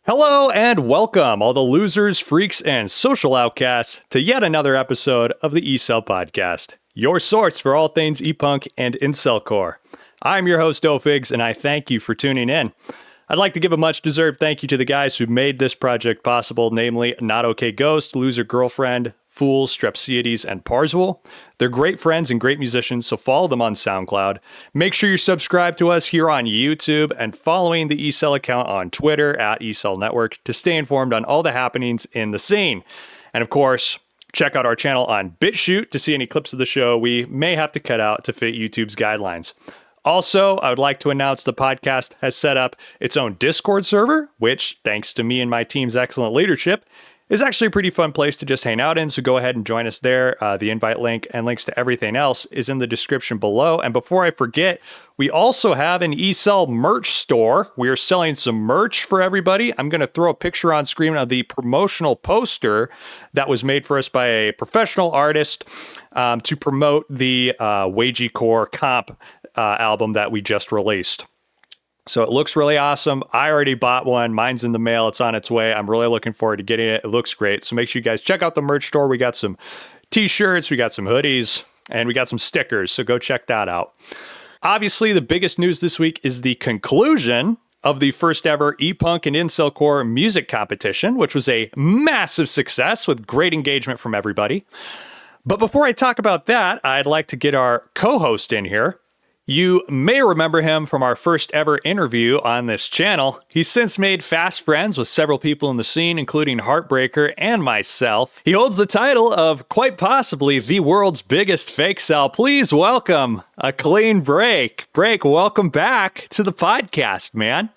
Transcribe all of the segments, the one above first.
Hello and welcome, all the losers, freaks, and social outcasts, to yet another episode of the E-CEL podcast, your source for all things e-punk and Incelcore. I'm your host, Ofigs, and I thank you for tuning in. I'd like to give a much-deserved thank you to the guys who made this project possible, namely Not Okay Ghost, Loser Girlfriend, Fools, Strepsiades, and Parzival. They're great friends and great musicians, so follow them on Soundcloud. Make sure you're subscribed to us here on YouTube and following the E-CEL account on Twitter at E-CEL Network to stay informed on all the happenings in the scene. And of course, check out our channel on BitChute to see any clips of the show we may have to cut out to fit YouTube's guidelines. Also, I would like to announce the podcast has set up its own Discord server, which, thanks to me and my team's excellent leadership, is actually a pretty fun place to just hang out in, so go ahead and join us there. The invite link and links to everything else is in the description below. And before I forget, we also have an E-CEL merch store. We are selling some merch for everybody. I'm going to throw a picture on screen of the promotional poster that was made for us by a professional artist to promote the Wagycore comp album that we just released. So it looks really awesome. I already bought one. Mine's in the mail. It's on its way. I'm really looking forward to getting it. It looks great. So make sure you guys check out the merch store. We got some t-shirts, we got some hoodies, and we got some stickers. So go check that out. Obviously, the biggest news this week is the conclusion of the first ever e-punk and Incelcore music competition, which was a massive success with great engagement from everybody. But before I talk about that, I'd like to get our co-host in here. You may remember him from our first ever interview on this channel. He's since made fast friends with several people in the scene, including Heartbreaker and myself. He holds the title of quite possibly the world's biggest fake cell. Please welcome a clean break. Break, welcome back to the podcast, man.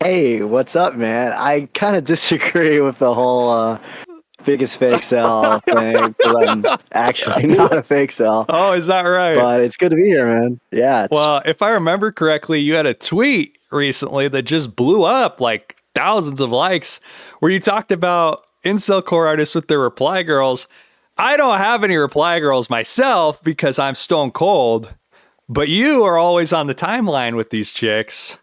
Hey, what's up, man? I kind of disagree with the whole biggest fake cell thing, because I'm actually not a fake cell. Oh, is that right? But it's good to be here, man. Yeah. Well, if I remember correctly, you had a tweet recently that just blew up like thousands of likes where you talked about Incelcore artists with their reply girls. I don't have any reply girls myself because I'm stone cold, but you are always on the timeline with these chicks.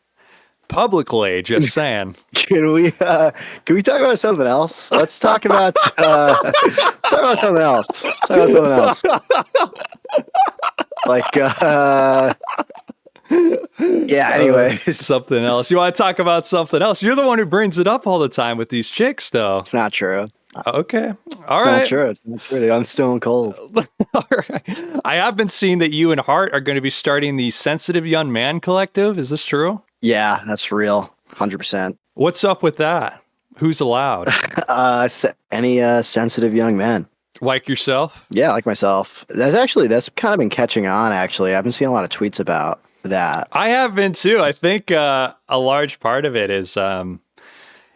Publicly, just saying. Can we talk about something else? Let's talk about talk about something else. Talk about something else. Like yeah, anyway. Something else. You want to talk about something else? You're the one who brings it up all the time with these chicks, though. It's not true. Okay. All it's right. Not true. It's not true. I'm stone cold. All right. I have been seeing that you and Hart are going to be starting the Sensitive Young Man Collective. Is this true? Yeah, that's real. 100%. What's up with that? Who's allowed? Any sensitive young man. Like yourself? Yeah, like myself. That's kind of been catching on, actually. I've been seeing a lot of tweets about that. I have been too. I think a large part of it is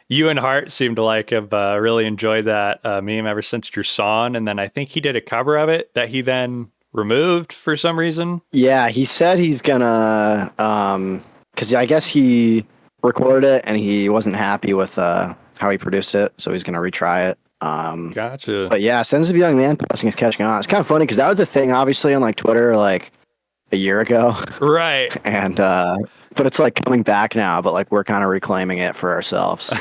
you and Hart seem to have really enjoyed that meme ever since your song. And then I think he did a cover of it that he then removed for some reason. Yeah, he said he's gonna because I guess he recorded it and he wasn't happy with how he produced it, so he's gonna retry it. Gotcha. But yeah, Sensitive Young Man posting is catching on. It's kind of funny because that was a thing, obviously, on Twitter a year ago. Right. And but it's coming back now, but we're kind of reclaiming it for ourselves.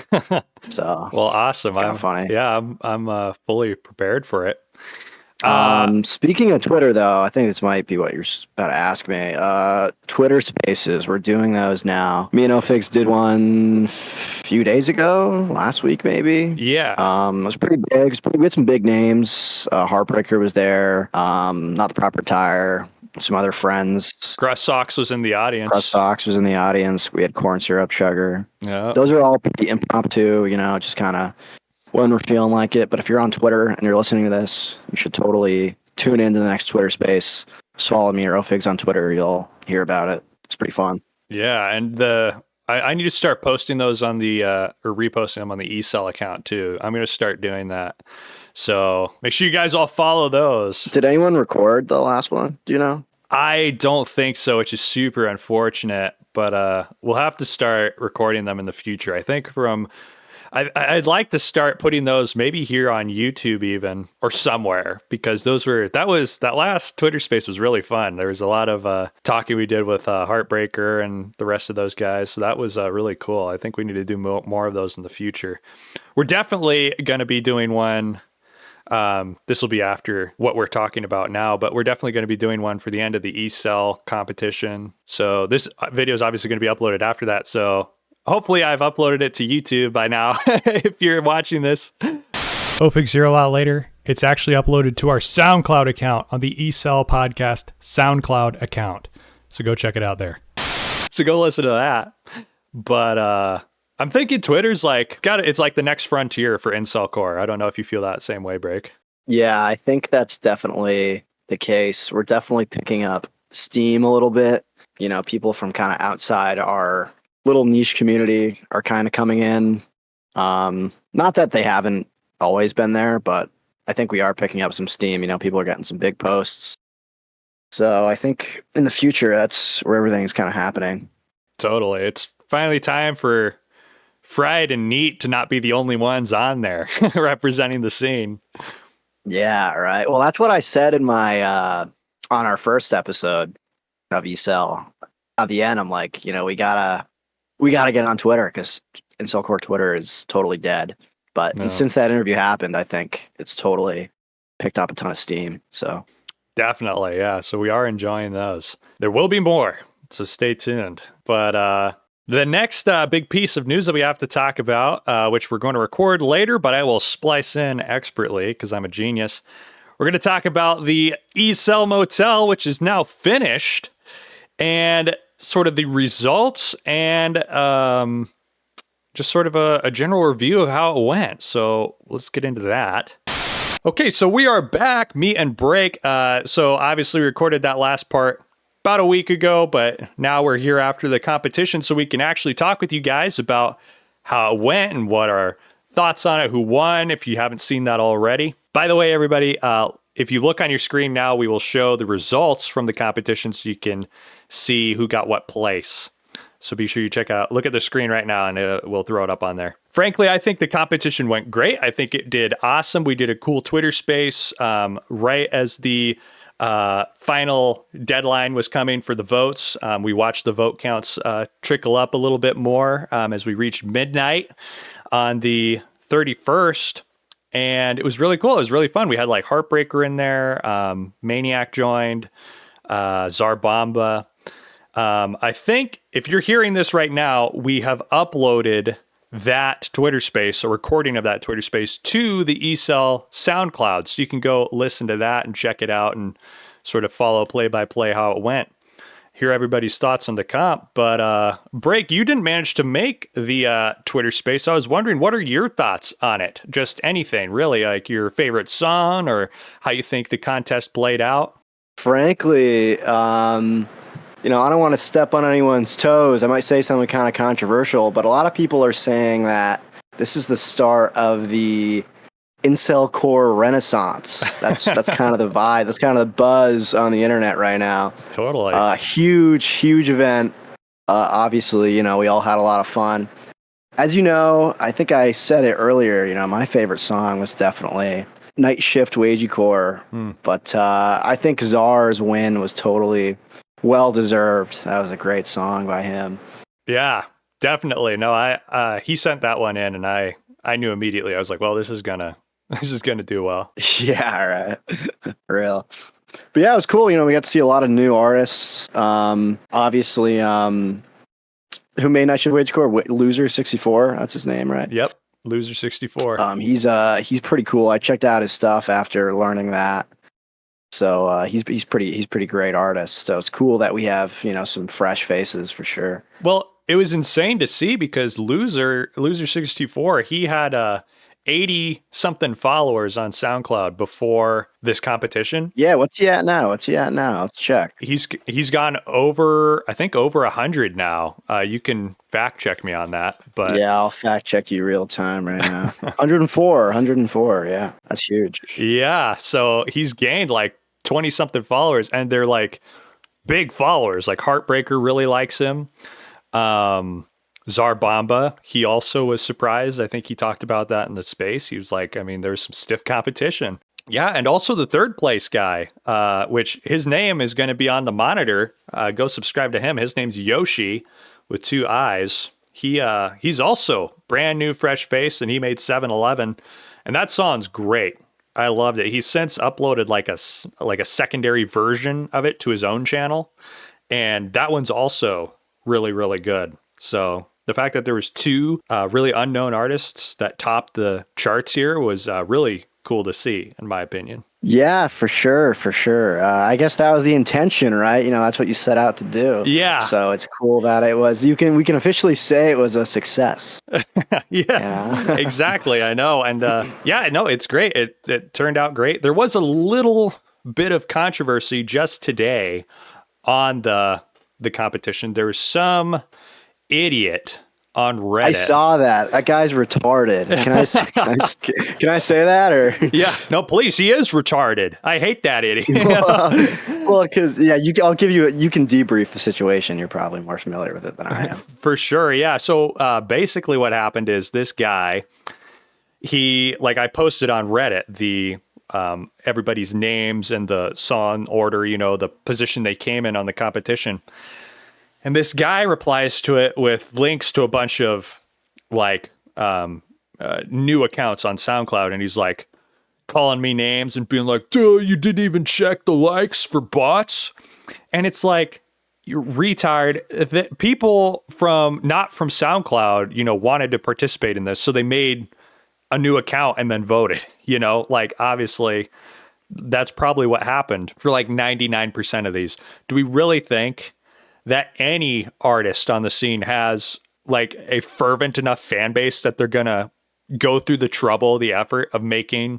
So well, awesome. Kind of funny. Yeah, I'm fully prepared for it. Speaking of Twitter, though, I think this might be what you're about to ask me. Twitter Spaces, we're doing those now. Me and Ofigs did one a few days ago, last week maybe. Yeah. It was pretty big. We had some big names. Heartbreaker was there. Not the Proper Tire. Some other friends. Grass Socks was in the audience. Grass Socks was in the audience. We had Corn Syrup Sugar. Yeah. Those are all pretty impromptu, just kind of when we're feeling like it. But if you're on Twitter and you're listening to this, you should totally tune into the next Twitter space. Just follow me or Ofigs on Twitter. You'll hear about it. It's pretty fun. Yeah, and I need to start posting those on the or reposting them on the E-CEL account too. I'm going to start doing that. So make sure you guys all follow those. Did anyone record the last one? Do you know? I don't think so, which is super unfortunate. But we'll have to start recording them in the future. I think I'd like to start putting those maybe here on YouTube even or somewhere, because that last Twitter space was really fun. There was a lot of talking we did with Heartbreaker and the rest of those guys. So that was really cool. I think we need to do more of those in the future. We're definitely going to be doing one. This will be after what we're talking about now, but we're definitely going to be doing one for the end of the E-CEL competition. So this video is obviously going to be uploaded after that. So hopefully I've uploaded it to YouTube by now if you're watching this. Figs here a lot later. It's actually uploaded to our SoundCloud account on the E-CEL podcast SoundCloud account. So go check it out there. So go listen to that. But I'm thinking Twitter's it's like the next frontier for Incelcore. I don't know if you feel that same way, Break. Yeah, I think that's definitely the case. We're definitely picking up steam a little bit. You know, people from kind of outside our little niche community are kind of coming in. Not that they haven't always been there, but I think we are picking up some steam. You know, people are getting some big posts. So I think in the future, that's where everything's kind of happening. Totally. It's finally time for Fried and Neat to not be the only ones on there representing the scene. Yeah, right. Well, that's what I said in my on our first episode of E-CEL. At the end, I'm like, you know, we gotta get on Twitter because Incelcore Twitter is totally dead. But since that interview happened, I think it's totally picked up a ton of steam. So definitely, yeah. So we are enjoying those. There will be more, so stay tuned. But the next big piece of news that we have to talk about, which we're going to record later, but I will splice in expertly because I'm a genius. We're going to talk about the E-CEL Motel, which is now finished, and sort of the results and just sort of a general review of how it went. So let's get into that. Okay, so we are back, me and Break. So obviously we recorded that last part about a week ago, but now we're here after the competition so we can actually talk with you guys about how it went and what our thoughts on it, who won, if you haven't seen that already. By the way, everybody, if you look on your screen now, we will show the results from the competition so you can see who got what place. So be sure you look at the screen right now, and we'll throw it up on there. Frankly, I think the competition went great. I think it did awesome. We did a cool Twitter space right as the final deadline was coming for the votes. We watched the vote counts trickle up a little bit more as we reached midnight on the 31st. And it was really cool. It was really fun. We had like Heartbreaker in there. Maniac joined. Zarbamba. I think if you're hearing this right now, we have uploaded that Twitter space, a recording of that Twitter space, to the E-CEL SoundCloud. So you can go listen to that and check it out and sort of follow play by play how it went. Hear everybody's thoughts on the comp. But Break, you didn't manage to make the Twitter space. I was wondering, what are your thoughts on it? Just anything, really, like your favorite song or how you think the contest played out? Frankly, you know, I don't want to step on anyone's toes. I might say something kind of controversial, but a lot of people are saying that this is the start of the Incelcore renaissance. That's kind of the vibe. That's kind of the buzz on the internet right now. Totally. Huge event. Obviously, you know, we all had a lot of fun. As you know, I think I said it earlier, you know, my favorite song was definitely Night Shift Wagecore. But I think Czar's win was totally well-deserved. That was a great song by him. Yeah, definitely. No, he sent that one in, and I knew immediately. I was like, well, this is gonna do well. Yeah, right. Real. But yeah, it was cool. You know, we got to see a lot of new artists. Obviously, who made Night Shift Wagecore? Loser 64. That's his name, right? Yep. Loser 64. He's pretty cool. I checked out his stuff after learning that. So he's pretty great artist. So it's cool that we have, you know, some fresh faces for sure. Well, it was insane to see because Loser 64, he had 80 something followers on SoundCloud before this competition. Yeah, what's he at now? Let's check. He's gone over 100 now. You can fact check me on that, but yeah, I'll fact check you real time right now. 104. Yeah, that's huge. Yeah, so he's gained like 20 something followers, and they're like big followers. Like Heartbreaker really likes him. Zarbamba, he also was surprised. I think he talked about that in the space. He was like, I mean, there's some stiff competition. Yeah, and also the third place guy, which his name is going to be on the monitor. Go subscribe to him. His name's Yoshi with 2 eyes. He's also brand new, fresh face, and he made 7-Eleven, and that song's great. I loved it. He's since uploaded like a secondary version of it to his own channel, and that one's also really, really good. So the fact that there was 2 really unknown artists that topped the charts here was really cool to see, in my opinion. Yeah, for sure, for sure. I guess that was the intention, right? You know, that's what you set out to do. Yeah. So it's cool that it was. We can officially say it was a success. Yeah. Exactly. I know, and it's great. It turned out great. There was a little bit of controversy just today on the competition. There was some idiot on Reddit. I saw that. That guy's retarded. Can I say that or? Yeah, no, please. He is retarded. I hate that idiot. Well, because you can debrief the situation. You're probably more familiar with it than I am. For sure. Yeah. So basically, what happened is this guy. I posted on Reddit the everybody's names and the song order. You know, the position they came in on the competition. And this guy replies to it with links to a bunch of new accounts on SoundCloud. And he's like calling me names and being like, dude, you didn't even check the likes for bots. And it's like, you're retard. That people not from SoundCloud, you know, wanted to participate in this. So they made a new account and then voted, you know, like obviously that's probably what happened for like 99% of these. Do we really think that any artist on the scene has like a fervent enough fan base that they're gonna go through the trouble, the effort of making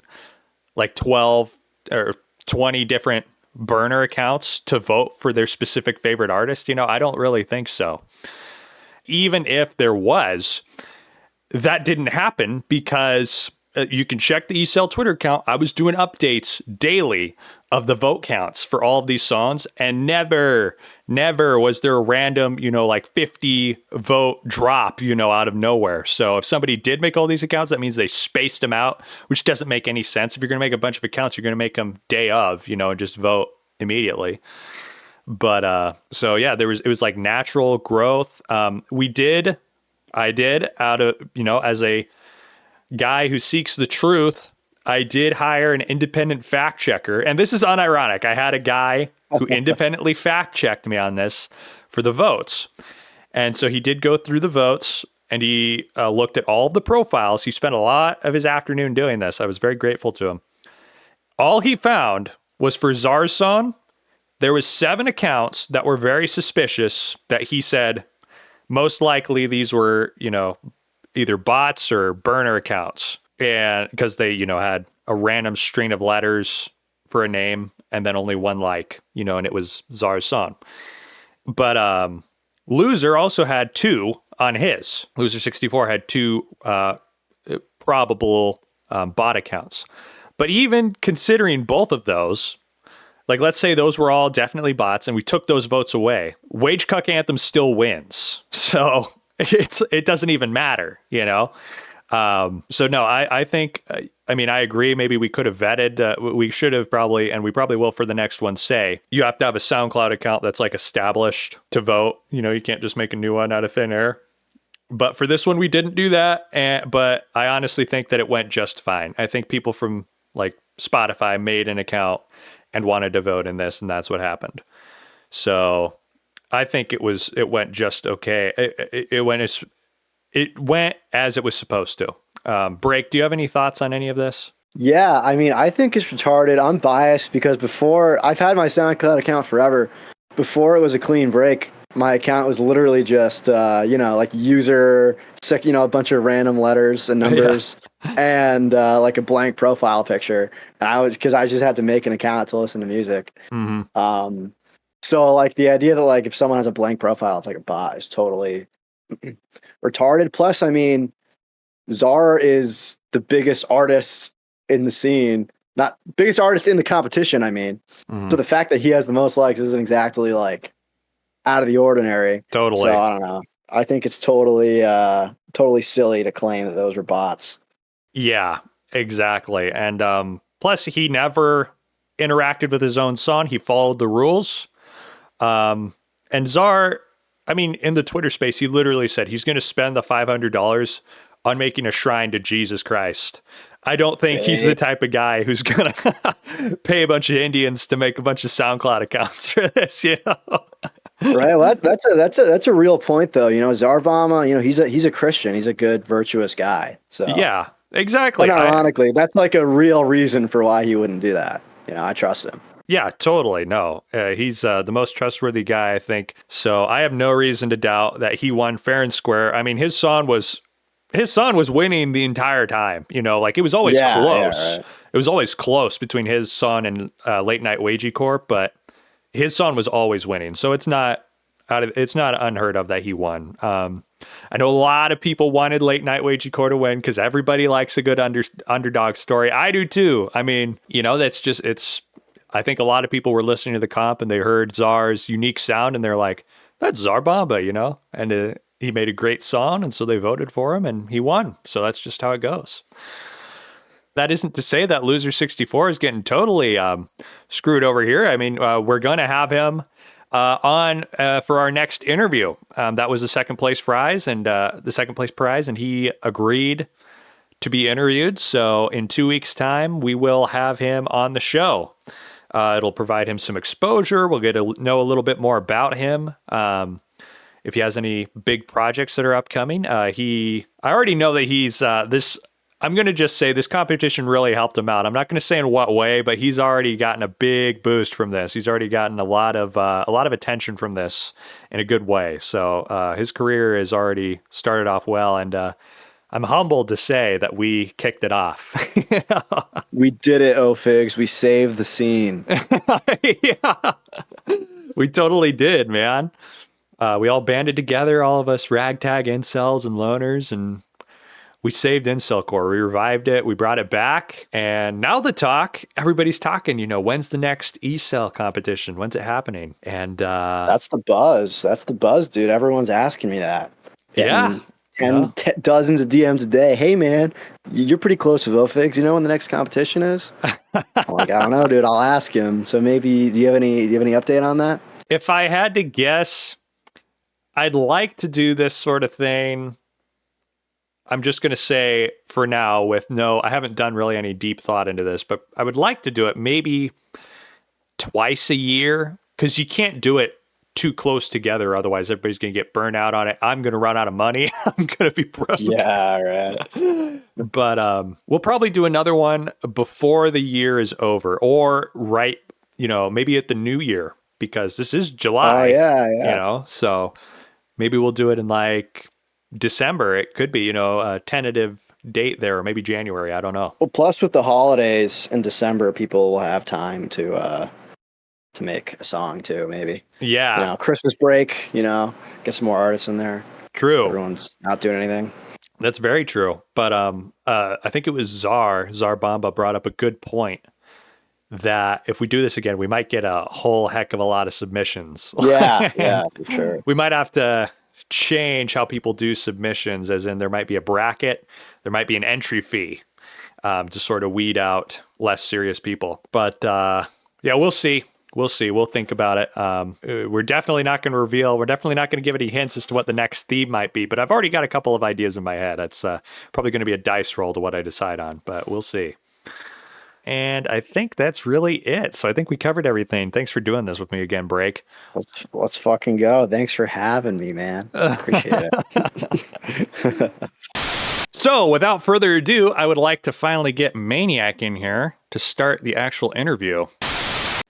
like 12 or 20 different burner accounts to vote for their specific favorite artist? You know, I don't really think so. Even if there was, that didn't happen because you can check the E-CEL Twitter account. I was doing updates daily of the vote counts for all of these songs, and never was there a random, you know, like 50 vote drop, you know, out of nowhere. So if somebody did make all these accounts, that means they spaced them out, which doesn't make any sense. If you're going to make a bunch of accounts, you're going to make them day of, you know, and just vote immediately. But so yeah, it was like natural growth. I did out of, you know, as a guy who seeks the truth, I did hire an independent fact checker. And this is unironic. I had a guy who independently fact checked me on this for the votes. And so he did go through the votes and he looked at all of the profiles. He spent a lot of his afternoon doing this. I was very grateful to him. All he found was for Zarson, there was 7 accounts that were very suspicious that he said, most likely these were, you know, either bots or burner accounts. And because they, you know, had a random string of letters for a name and then only one like, you know, and it was Czar's song. But Loser also had 2 on his. Loser 64 had 2 probable bot accounts. But even considering both of those, like let's say those were all definitely bots and we took those votes away, Wage Cuck Anthem still wins. So it doesn't even matter, you know? So no, I think, I mean, I agree. Maybe we could have vetted, we should have probably, and we probably will for the next one, say you have to have a SoundCloud account that's like established to vote. You know, you can't just make a new one out of thin air. But for this one, we didn't do that. But I honestly think that it went just fine. I think people from like Spotify made an account and wanted to vote in this, and that's what happened. So I think it went just okay. It went as it was supposed to. Break, do you have any thoughts on any of this? Yeah, I mean, I think it's retarded. I'm biased because before, I've had my SoundCloud account forever. Before it was a clean break, my account was literally just, you know, like user, you know, a bunch of random letters and numbers and like a blank profile picture. And because I just had to make an account to listen to music. Mm-hmm. So like the idea that like if someone has a blank profile, it's like a bot is totally retarded. Plus, I mean, Czar is the biggest artist in the scene, not biggest artist in the competition. I mean, so the fact that he has the most likes isn't exactly like out of the ordinary. Totally. So I don't know. I think it's totally silly to claim that those were bots. Yeah, exactly. And plus, he never interacted with his own son. He followed the rules. And Czar, I mean, in the Twitter space, he literally said he's going to spend the $500 on making a shrine to Jesus Christ. I don't think he's the type of guy who's going to pay a bunch of Indians to make a bunch of SoundCloud accounts for this, you know? Right. Well, that's a real point, though. You know, Zarvama, you know, he's a Christian. He's a good, virtuous guy. So yeah, exactly. But ironically, that's like a real reason for why he wouldn't do that. You know, I trust him. Yeah, totally. No, he's the most trustworthy guy, I think. So I have no reason to doubt that he won fair and square. I mean, his son was winning the entire time. You know, like it was always close. Yeah, right. It was always close between his son and Late Night Wagey Corp, but his son was always winning. So it's not unheard of that he won. I know a lot of people wanted Late Night Wagey Corp to win because everybody likes a good underdog story. I do too. I mean, you know, I think a lot of people were listening to the comp and they heard Czar's unique sound and they're like, that's Czar Bomba, you know? And he made a great song, and so they voted for him and he won. So that's just how it goes. That isn't to say that Loser 64 is getting totally screwed over here. I mean, we're going to have him on for our next interview. That was the second place prize, and he agreed to be interviewed. So in 2 weeks' time, we will have him on the show. It'll provide him some exposure. We'll get to know a little bit more about him. If he has any big projects that are upcoming, I already know that he's this. I'm going to just say this competition really helped him out. I'm not going to say in what way, but he's already gotten a big boost from this. He's already gotten a lot of attention from this in a good way. So his career has already started off well, and I'm humbled to say that we kicked it off. We did it, O-Figs. We saved the scene. Yeah, we totally did, man. We all banded together, all of us ragtag incels and loners, and we saved Incelcore. We revived it. We brought it back. And now everybody's talking, you know, when's the next E-CEL competition? When's it happening? And that's the buzz. That's the buzz, dude. Everyone's asking me that. Yeah. Dozens of DMs a day. Hey, man, you're pretty close with O-Figs. You know when the next competition is? I'm like, I don't know, dude. I'll ask him. So maybe, do you have any update on that? If I had to guess, I'd like to do this sort of thing. I'm just going to say for now I haven't done really any deep thought into this, but I would like to do it maybe twice a year, because you can't do it too close together. Otherwise, everybody's going to get burnt out on it. I'm going to run out of money. I'm going to be broke. Yeah, right. But we'll probably do another one before the year is over, or right, you know, maybe at the new year, because this is July. Oh, yeah. You know, so maybe we'll do it in like December. It could be, you know, a tentative date there, or maybe January. I don't know. Well, plus with the holidays in December, people will have time to make a song too, maybe. Yeah. You know, Christmas break, you know, get some more artists in there. True. Everyone's not doing anything. That's very true. But I think it was Czar Bomba brought up a good point that if we do this again, we might get a whole heck of a lot of submissions. Yeah, for sure. We might have to change how people do submissions, as in there might be a bracket, there might be an entry fee to sort of weed out less serious people. But yeah, we'll see. We'll think about it. We're definitely not going to reveal. We're definitely not going to give any hints as to what the next theme might be. But I've already got a couple of ideas in my head. That's probably going to be a dice roll to what I decide on. But we'll see. And I think that's really it. So I think we covered everything. Thanks for doing this with me again, Break. Let's fucking go. Thanks for having me, man. Appreciate it. So without further ado, I would like to finally get Maniac in here to start the actual interview.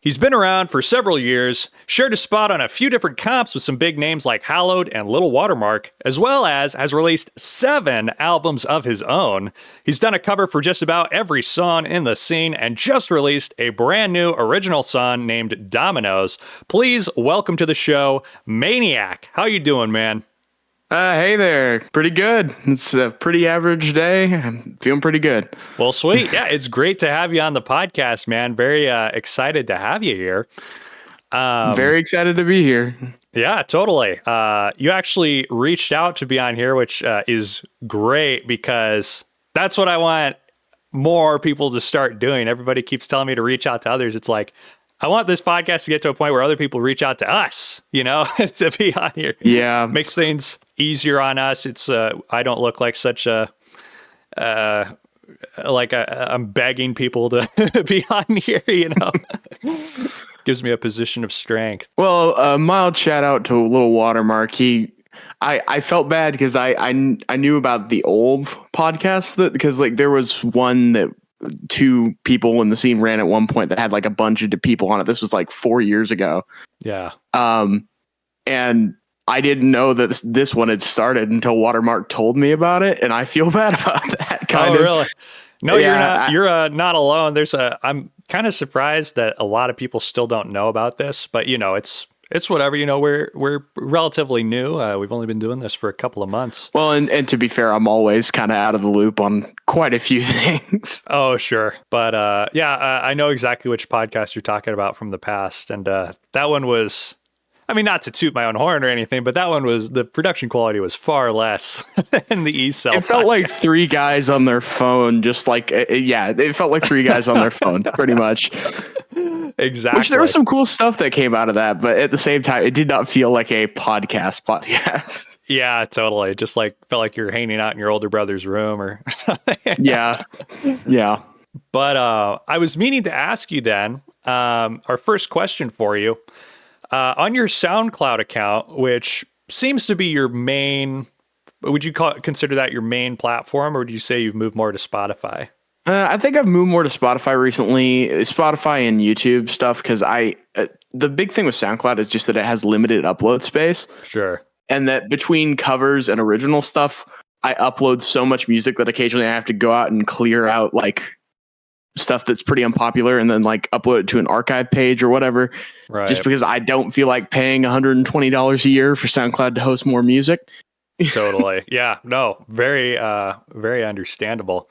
He's been around for several years, shared a spot on a few different comps with some big names like Hallowed and Little Watermark, as well as has released 7 albums of his own. He's done a cover for just about every song in the scene and just released a brand new original song named Dominoes. Please welcome to the show, Maniac. How you doing, man? Hey there. Pretty good. It's a pretty average day. I'm feeling pretty good. Well, sweet. Yeah, it's great to have you on the podcast, man. Very excited to have you here. Very excited to be here. Yeah, totally. You actually reached out to be on here, which is great because that's what I want more people to start doing. Everybody keeps telling me to reach out to others. It's like, I want this podcast to get to a point where other people reach out to us, to be on here. Yeah. Makes things easier on us. It's, I don't look like such a, I'm begging people to be on here, Gives me a position of strength. Well, a mild shout out to Little Watermark. I felt bad because I knew about the old podcast because like there was one that two people in the scene ran at one point that had like a bunch of people on it. This was like 4 years ago. Yeah. And I didn't know that this one had started until Watermark told me about it, and I feel bad about that. Kind of. Really? No, Yeah, you're not alone. I'm kind of surprised that a lot of people still don't know about this, but it's whatever. We're relatively new. We've only been doing this for a couple of months. Well, and to be fair, I'm always kind of out of the loop on quite a few things. Oh, sure. But I know exactly which podcast you're talking about from the past. And that one was, I mean, not to toot my own horn or anything, but that one the production quality was far less than the E-CEL. It felt like three guys on their phone, just like, it felt like three guys on their phone, pretty much. Exactly. Which there was some cool stuff that came out of that, but at the same time, it did not feel like a podcast. Yeah, totally. Just like felt like you're hanging out in your older brother's room or something. Yeah. But I was meaning to ask you then, our first question for you, on your SoundCloud account, which seems to be your main, would you consider that your main platform, or would you say you've moved more to Spotify? I think I've moved more to Spotify recently, Spotify and YouTube stuff, because the big thing with SoundCloud is just that it has limited upload space. Sure. And that between covers and original stuff, I upload so much music that occasionally I have to go out and clear out like stuff that's pretty unpopular and then like upload it to an archive page or whatever. Right. Just because I don't feel like paying $120 a year for SoundCloud to host more music. Totally. Yeah. No, very, very understandable.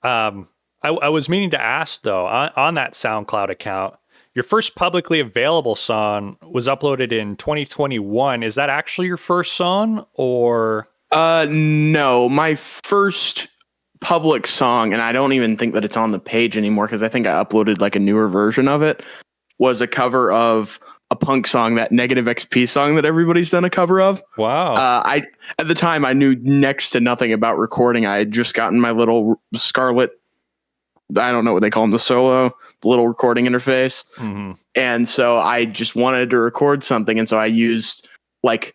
I was meaning to ask though, on that SoundCloud account, your first publicly available song was uploaded in 2021. Is that actually your first song or? No, my first public song, and I don't even think that it's on the page anymore because I think I uploaded like a newer version of it, was a cover of a punk song, that Negative XP song that everybody's done a cover of. Wow. At the time I knew next to nothing about recording. I had just gotten my little Scarlett, I don't know what they call them, the Solo, the little recording interface. Mm-hmm. And so I just wanted to record something. And so I used like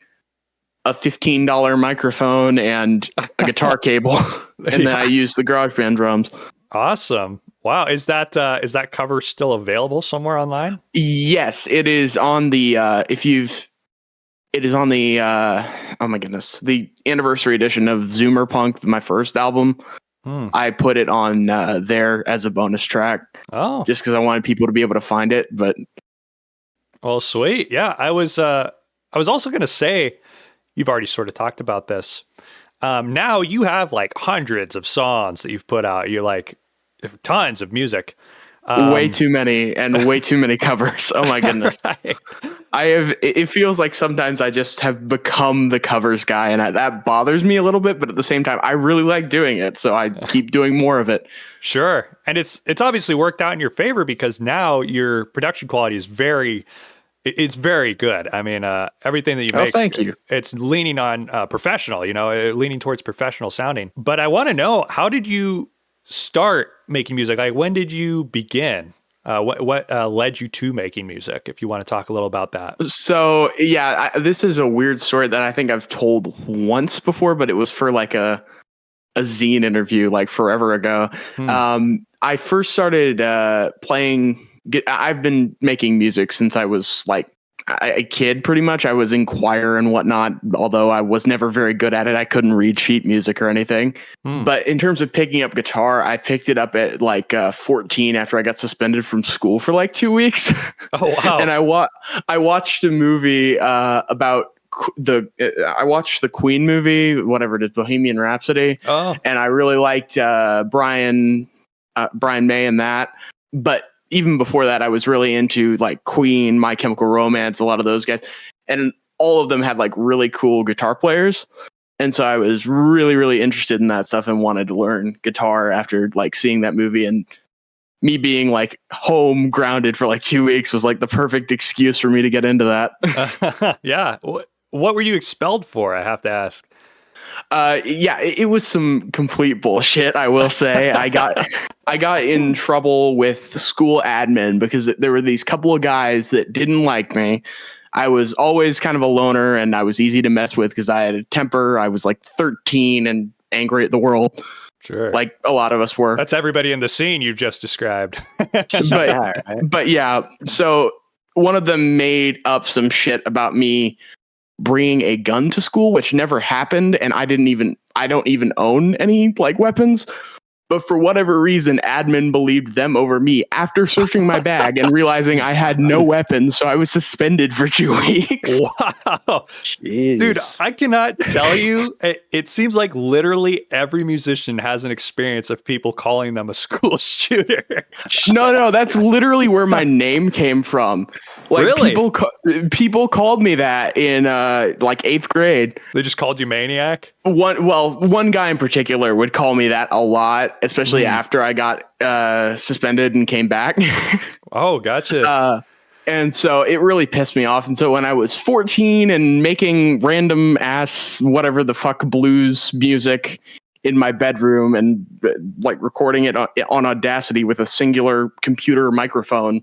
a $15 microphone and a guitar cable. And then I used the GarageBand drums. Awesome. Wow. Is that cover still available somewhere online? Yes, it is on the, it is on the, oh my goodness, the anniversary edition of Zoomer Punk, my first album. I put it on there as a bonus track. Oh, just because I wanted people to be able to find it. But well, sweet. Yeah, I was also going to say, you've already sort of talked about this. Now you have like hundreds of songs that you've put out. You're like tons of music. Way too many and way too many covers. Oh my goodness. It feels like sometimes I just have become the covers guy, and that bothers me a little bit, but at the same time, I really like doing it. So I keep doing more of it. Sure. And it's obviously worked out in your favor because now your production quality is very good. I mean, everything that you make, thank you. It's leaning on professional, leaning towards professional sounding. But I want to know, how did you start making music? Like, when did you begin? What led you to making music, if you want to talk a little about that? So, yeah, this is a weird story that I think I've told once before, but it was for like a zine interview like forever ago. I first started playing. I've been making music since I was like a kid, pretty much. I was in choir and whatnot, although I was never very good at it. I couldn't read sheet music or anything. But in terms of picking up guitar, I picked it up at like 14 after I got suspended from school for like 2 weeks. Oh, wow. And I watched a movie about I watched the Queen movie, whatever it is, Bohemian Rhapsody. Oh. And I really liked Brian May in that. But even before that, I was really into like Queen, My Chemical Romance, a lot of those guys. And all of them had like really cool guitar players. And so I was really, really interested in that stuff and wanted to learn guitar after like seeing that movie. And me being like home grounded for like 2 weeks was like the perfect excuse for me to get into that. Yeah. What were you expelled for? I have to ask. Yeah, it was some complete bullshit, I will say. I got in trouble with the school admin because there were these couple of guys that didn't like me. I was always kind of a loner and I was easy to mess with because I had a temper. I was like 13 and angry at the world. Sure. Like a lot of us were. That's everybody in the scene you just described. But yeah, so one of them made up some shit about me bringing a gun to school, which never happened. And I don't even own any like weapons. But for whatever reason, admin believed them over me after searching my bag and realizing I had no weapons. So I was suspended for 2 weeks. Wow. Jeez. Dude, I cannot tell you. It seems like literally every musician has an experience of people calling them a school shooter. No, that's literally where my name came from. Like really? People called me that in like 8th grade. They just called you Maniac? One guy in particular would call me that a lot, especially after I got suspended and came back. Oh, gotcha. And so it really pissed me off. And so when I was 14 and making random ass whatever the fuck blues music in my bedroom and like recording it on Audacity with a singular computer microphone,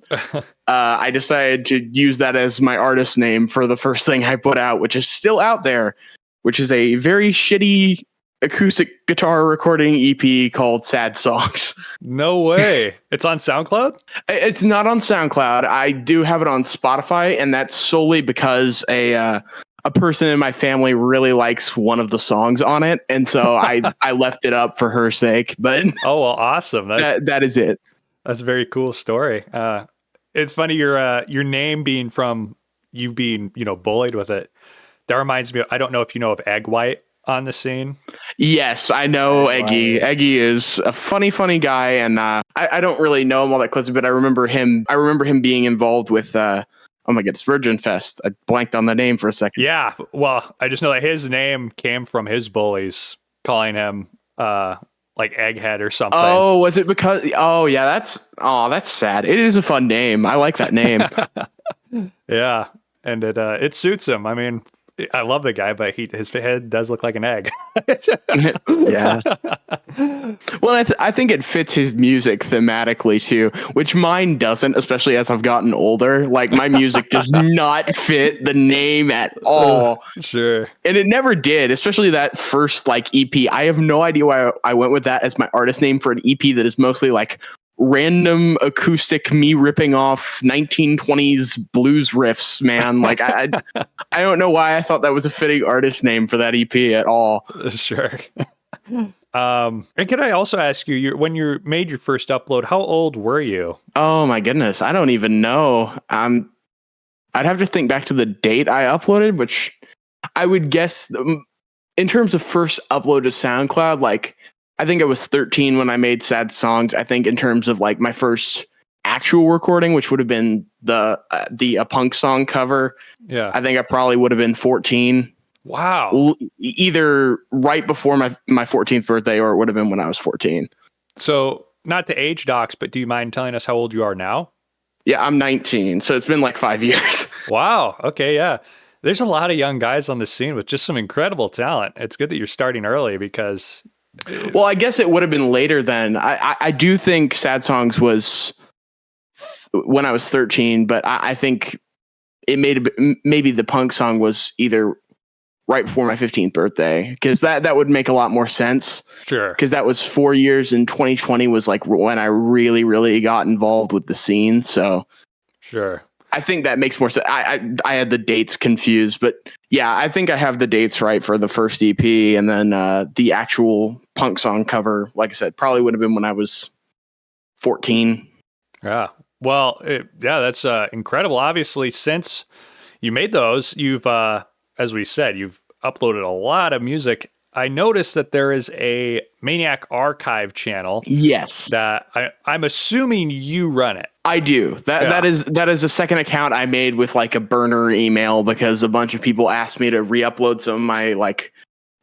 I decided to use that as my artist name for the first thing I put out, which is still out there, which is a very shitty acoustic guitar recording EP called Sad Songs. No way. It's on SoundCloud? It's not on SoundCloud. I do have it on Spotify, and that's solely because a person in my family really likes one of the songs on it, and so I left it up for her sake. But oh, well, awesome. That is it. That's a very cool story. It's funny your name being from you being bullied with it. That reminds me. I don't know if you know of Egg White on the scene. Yes, I know Eggy. Eggy is a funny guy, and I don't really know him all that closely, but I remember him being involved with oh my goodness, Virgin Fest. I blanked on the name for a second. Yeah, well, I just know that his name came from his bullies calling him like Egghead or something. Oh, was it because? Oh yeah, that's sad. It is a fun name. I like that name. Yeah, and it suits him. I mean, I love the guy, but his head does look like an egg. Yeah. Well, I think it fits his music thematically too, which mine doesn't, especially as I've gotten older. Like my music does not fit the name at all. Sure. And it never did, especially that first like EP. I have no idea why I went with that as my artist name for an EP that is mostly like random acoustic me ripping off 1920s blues riffs, man. Like I don't know why I thought that was a fitting artist name for that EP at all. Sure. And could I also ask you, when you made your first upload, how old were you? Oh my goodness, I don't even know. I'd have to think back to the date I uploaded, which I would guess in terms of first upload to SoundCloud, like I think I was 13 when I made Sad Songs. I think in terms of like my first actual recording, which would have been a punk song cover. Yeah. I think I probably would have been 14. Wow. Either right before my 14th birthday or it would have been when I was 14. So not to age docs, but do you mind telling us how old you are now? Yeah, I'm 19. So it's been like 5 years. Wow. Okay. Yeah. There's a lot of young guys on the scene with just some incredible talent. It's good that you're starting early because... Well, I guess it would have been later then. I do think Sad Songs was when I was 13, but I think it maybe the punk song was either right before my 15th birthday, because that would make a lot more sense. Sure. Because that was 4 years and 2020 was like when I really, really got involved with the scene. So sure. I think that makes more sense. I had the dates confused, but yeah, I think I have the dates right for the first EP, and then the actual punk song cover, like I said, probably would have been when I was 14. Yeah. Well, that's incredible. Obviously, since you made those, you've, as we said, you've uploaded a lot of music. I noticed that there is a Maniac archive channel. Yes. That I'm assuming you run it. I do. That is a second account I made with like a burner email because a bunch of people asked me to re-upload some of my like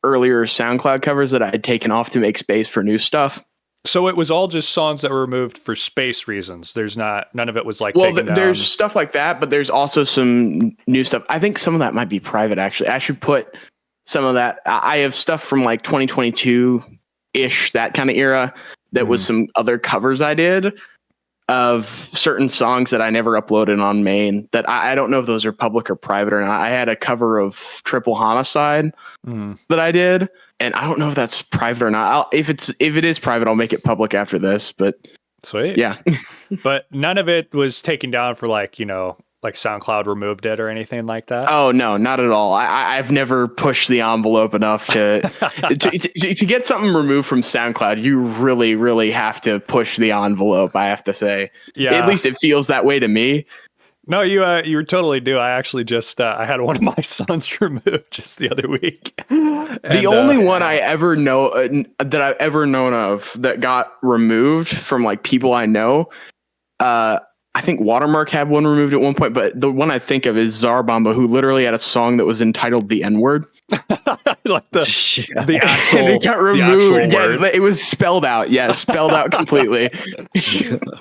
earlier SoundCloud covers that I had taken off to make space for new stuff. So it was all just songs that were removed for space reasons. There's none of it was like taken down. There's stuff like that, but there's also some new stuff. I think some of that might be private actually. I should put some of that. I have stuff from like 2022-ish, that kind of era, that was some other covers I did of certain songs that I never uploaded on main that I don't know if those are public or private or not. I had a cover of Triple Homicide that I did, and I don't know if that's private or not. If it is private, I'll make it public after this, but sweet. Yeah. But none of it was taken down for like, like SoundCloud removed it or anything like that? Oh, no, not at all. I've never pushed the envelope enough to get something removed from SoundCloud. You really, really have to push the envelope, I have to say. Yeah. At least it feels that way to me. No, you totally do. I actually just I had one of my songs removed just the other week. The only one I ever know that I've ever known of that got removed from like people I know, I think Watermark had one removed at one point, but the one I think of is Zarbamba, who literally had a song that was entitled "The N-Word." Like the actual, and it got removed. Yeah, it was spelled out. Yeah, spelled out completely.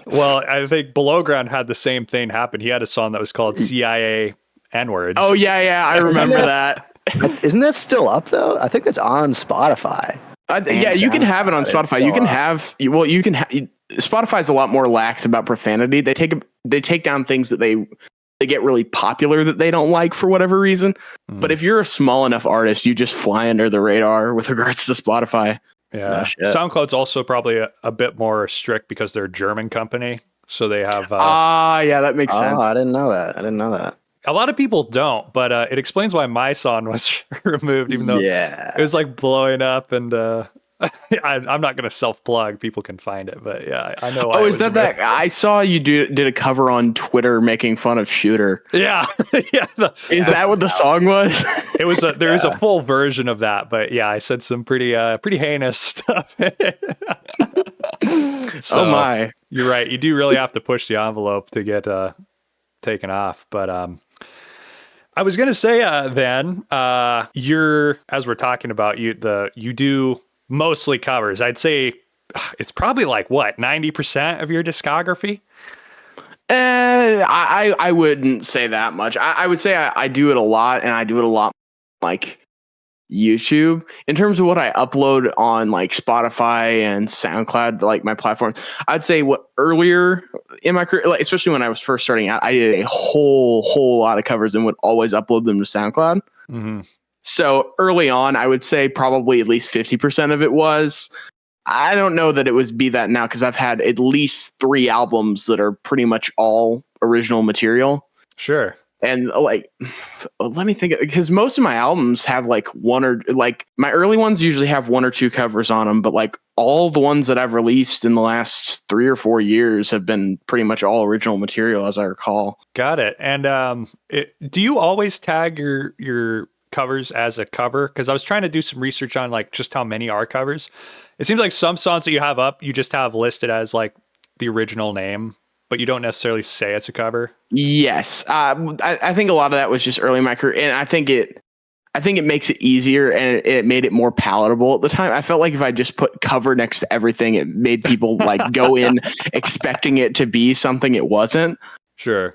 Well, I think Below Ground had the same thing happen. He had a song that was called CIA N-Words. Oh yeah, I remember that. Isn't that still up though? I think that's on Spotify. Yeah, you can have it on Spotify. You can have Spotify's a lot more lax about profanity. They take down things that they get really popular that they don't like for whatever reason. But if you're a small enough artist, you just fly under the radar with regards to Spotify. Yeah. SoundCloud's also probably a bit more strict because they're a German company. So they have... yeah, that makes sense. I didn't know that. A lot of people don't, but it explains why my song was removed, even though it was like blowing up and... I'm not going to self-plug. People can find it, but yeah, I know. Oh, is that I saw you did a cover on Twitter making fun of Shooter. Yeah, yeah. Is that what the song was? It was. There is a full version of that, but yeah, I said some pretty heinous stuff. So, oh my! You're right. You do really have to push the envelope to get taken off, but I was going to say then you're, as we're talking about, you do mostly covers. I'd say it's probably like 90% of your discography. I wouldn't say that much. I would say I do it a lot, and I do it a lot like YouTube. In terms of what I upload on like Spotify and SoundCloud, like my platform, I'd say what earlier in my career, like especially when I was first starting out, I did a whole lot of covers and would always upload them to SoundCloud. Mm-hmm. So early on, I would say probably at least 50% of it was. I don't know that it would be that now because I've had at least 3 albums that are pretty much all original material. Sure. And like, let me think, because most of my albums have like one or like my early ones usually have 1 or 2 covers on them. But like all the ones that I've released in the last 3 or 4 years have been pretty much all original material, as I recall. Got it. And do you always tag your covers as a cover? Because I was trying to do some research on like just how many are covers. It seems like some songs that you have up, you just have listed as like the original name, but you don't necessarily say it's a cover. Yes. I think a lot of that was just early in my career, and I think it makes it easier, and it made it more palatable at the time. I felt like if I just put cover next to everything, it made people like go in expecting it to be something it wasn't. Sure.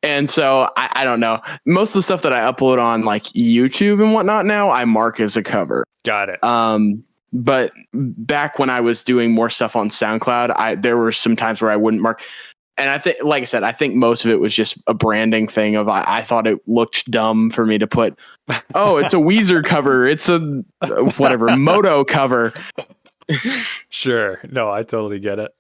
And so I don't know. Most of the stuff that I upload on like YouTube and whatnot now, I mark as a cover. Got it. But back when I was doing more stuff on SoundCloud, there were some times where I wouldn't mark. And I think, like I said, I think most of it was just a branding thing of I thought it looked dumb for me to put, oh, it's a Weezer cover. It's a whatever Moto cover. Sure. No, I totally get it.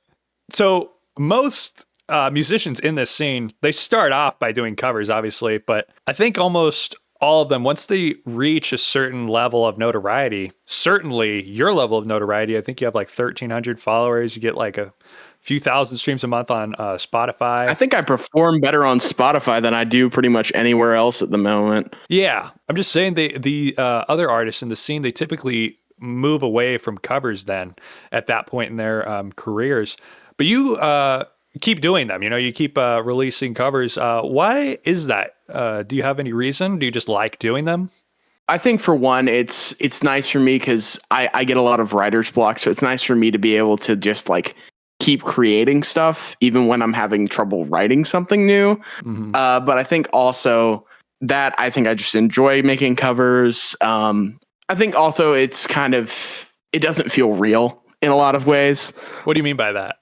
So most musicians in this scene, they start off by doing covers, obviously, but I think almost all of them, once they reach a certain level of notoriety, certainly your level of notoriety, I think you have like 1,300 followers, you get like a few thousand streams a month on Spotify. I think I perform better on Spotify than I do pretty much anywhere else at the moment. Yeah, I'm just saying the other artists in the scene, they typically move away from covers then at that point in their careers. But you keep doing them. You keep releasing covers. Why is that? Do you have any reason? Do you just like doing them? I think for one, it's nice for me because I get a lot of writer's block. So it's nice for me to be able to just like keep creating stuff, even when I'm having trouble writing something new. Mm-hmm. But I think also that I just enjoy making covers. I think also it doesn't feel real in a lot of ways. What do you mean by that?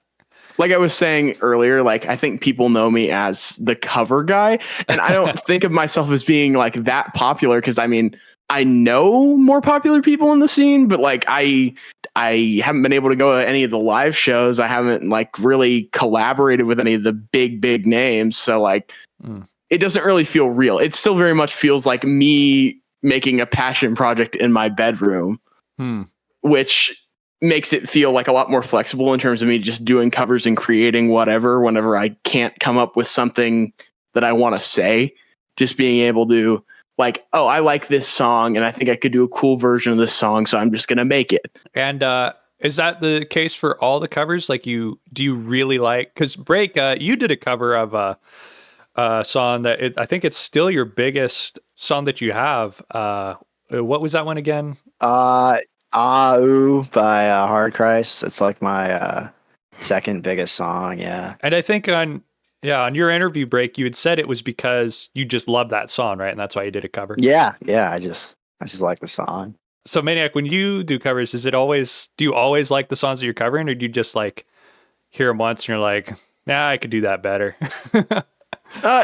Like I was saying earlier, like I think people know me as the cover guy, and I don't think of myself as being like that popular because I mean, I know more popular people in the scene, but like I haven't been able to go to any of the live shows. I haven't like really collaborated with any of the big names. So like it doesn't really feel real. It still very much feels like me making a passion project in my bedroom, which makes it feel like a lot more flexible in terms of me just doing covers and creating whatever whenever I can't come up with something that I want to say. Just being able to like, oh, I like this song and I think I could do a cool version of this song, so I'm just going to make it. And is that the case for all the covers? Like do you really like, because Break, you did a cover of a song that I think it's still your biggest song that you have. What was that one again? Ooh by Hard Christ. It's like my second biggest song. Yeah. And I think on your interview Break, you had said it was because you just love that song, right? And that's why you did a cover. Yeah. I just like the song. So Maniac, when you do covers, do you always like the songs that you're covering, or do you just like hear them once and you're like, nah, I could do that better?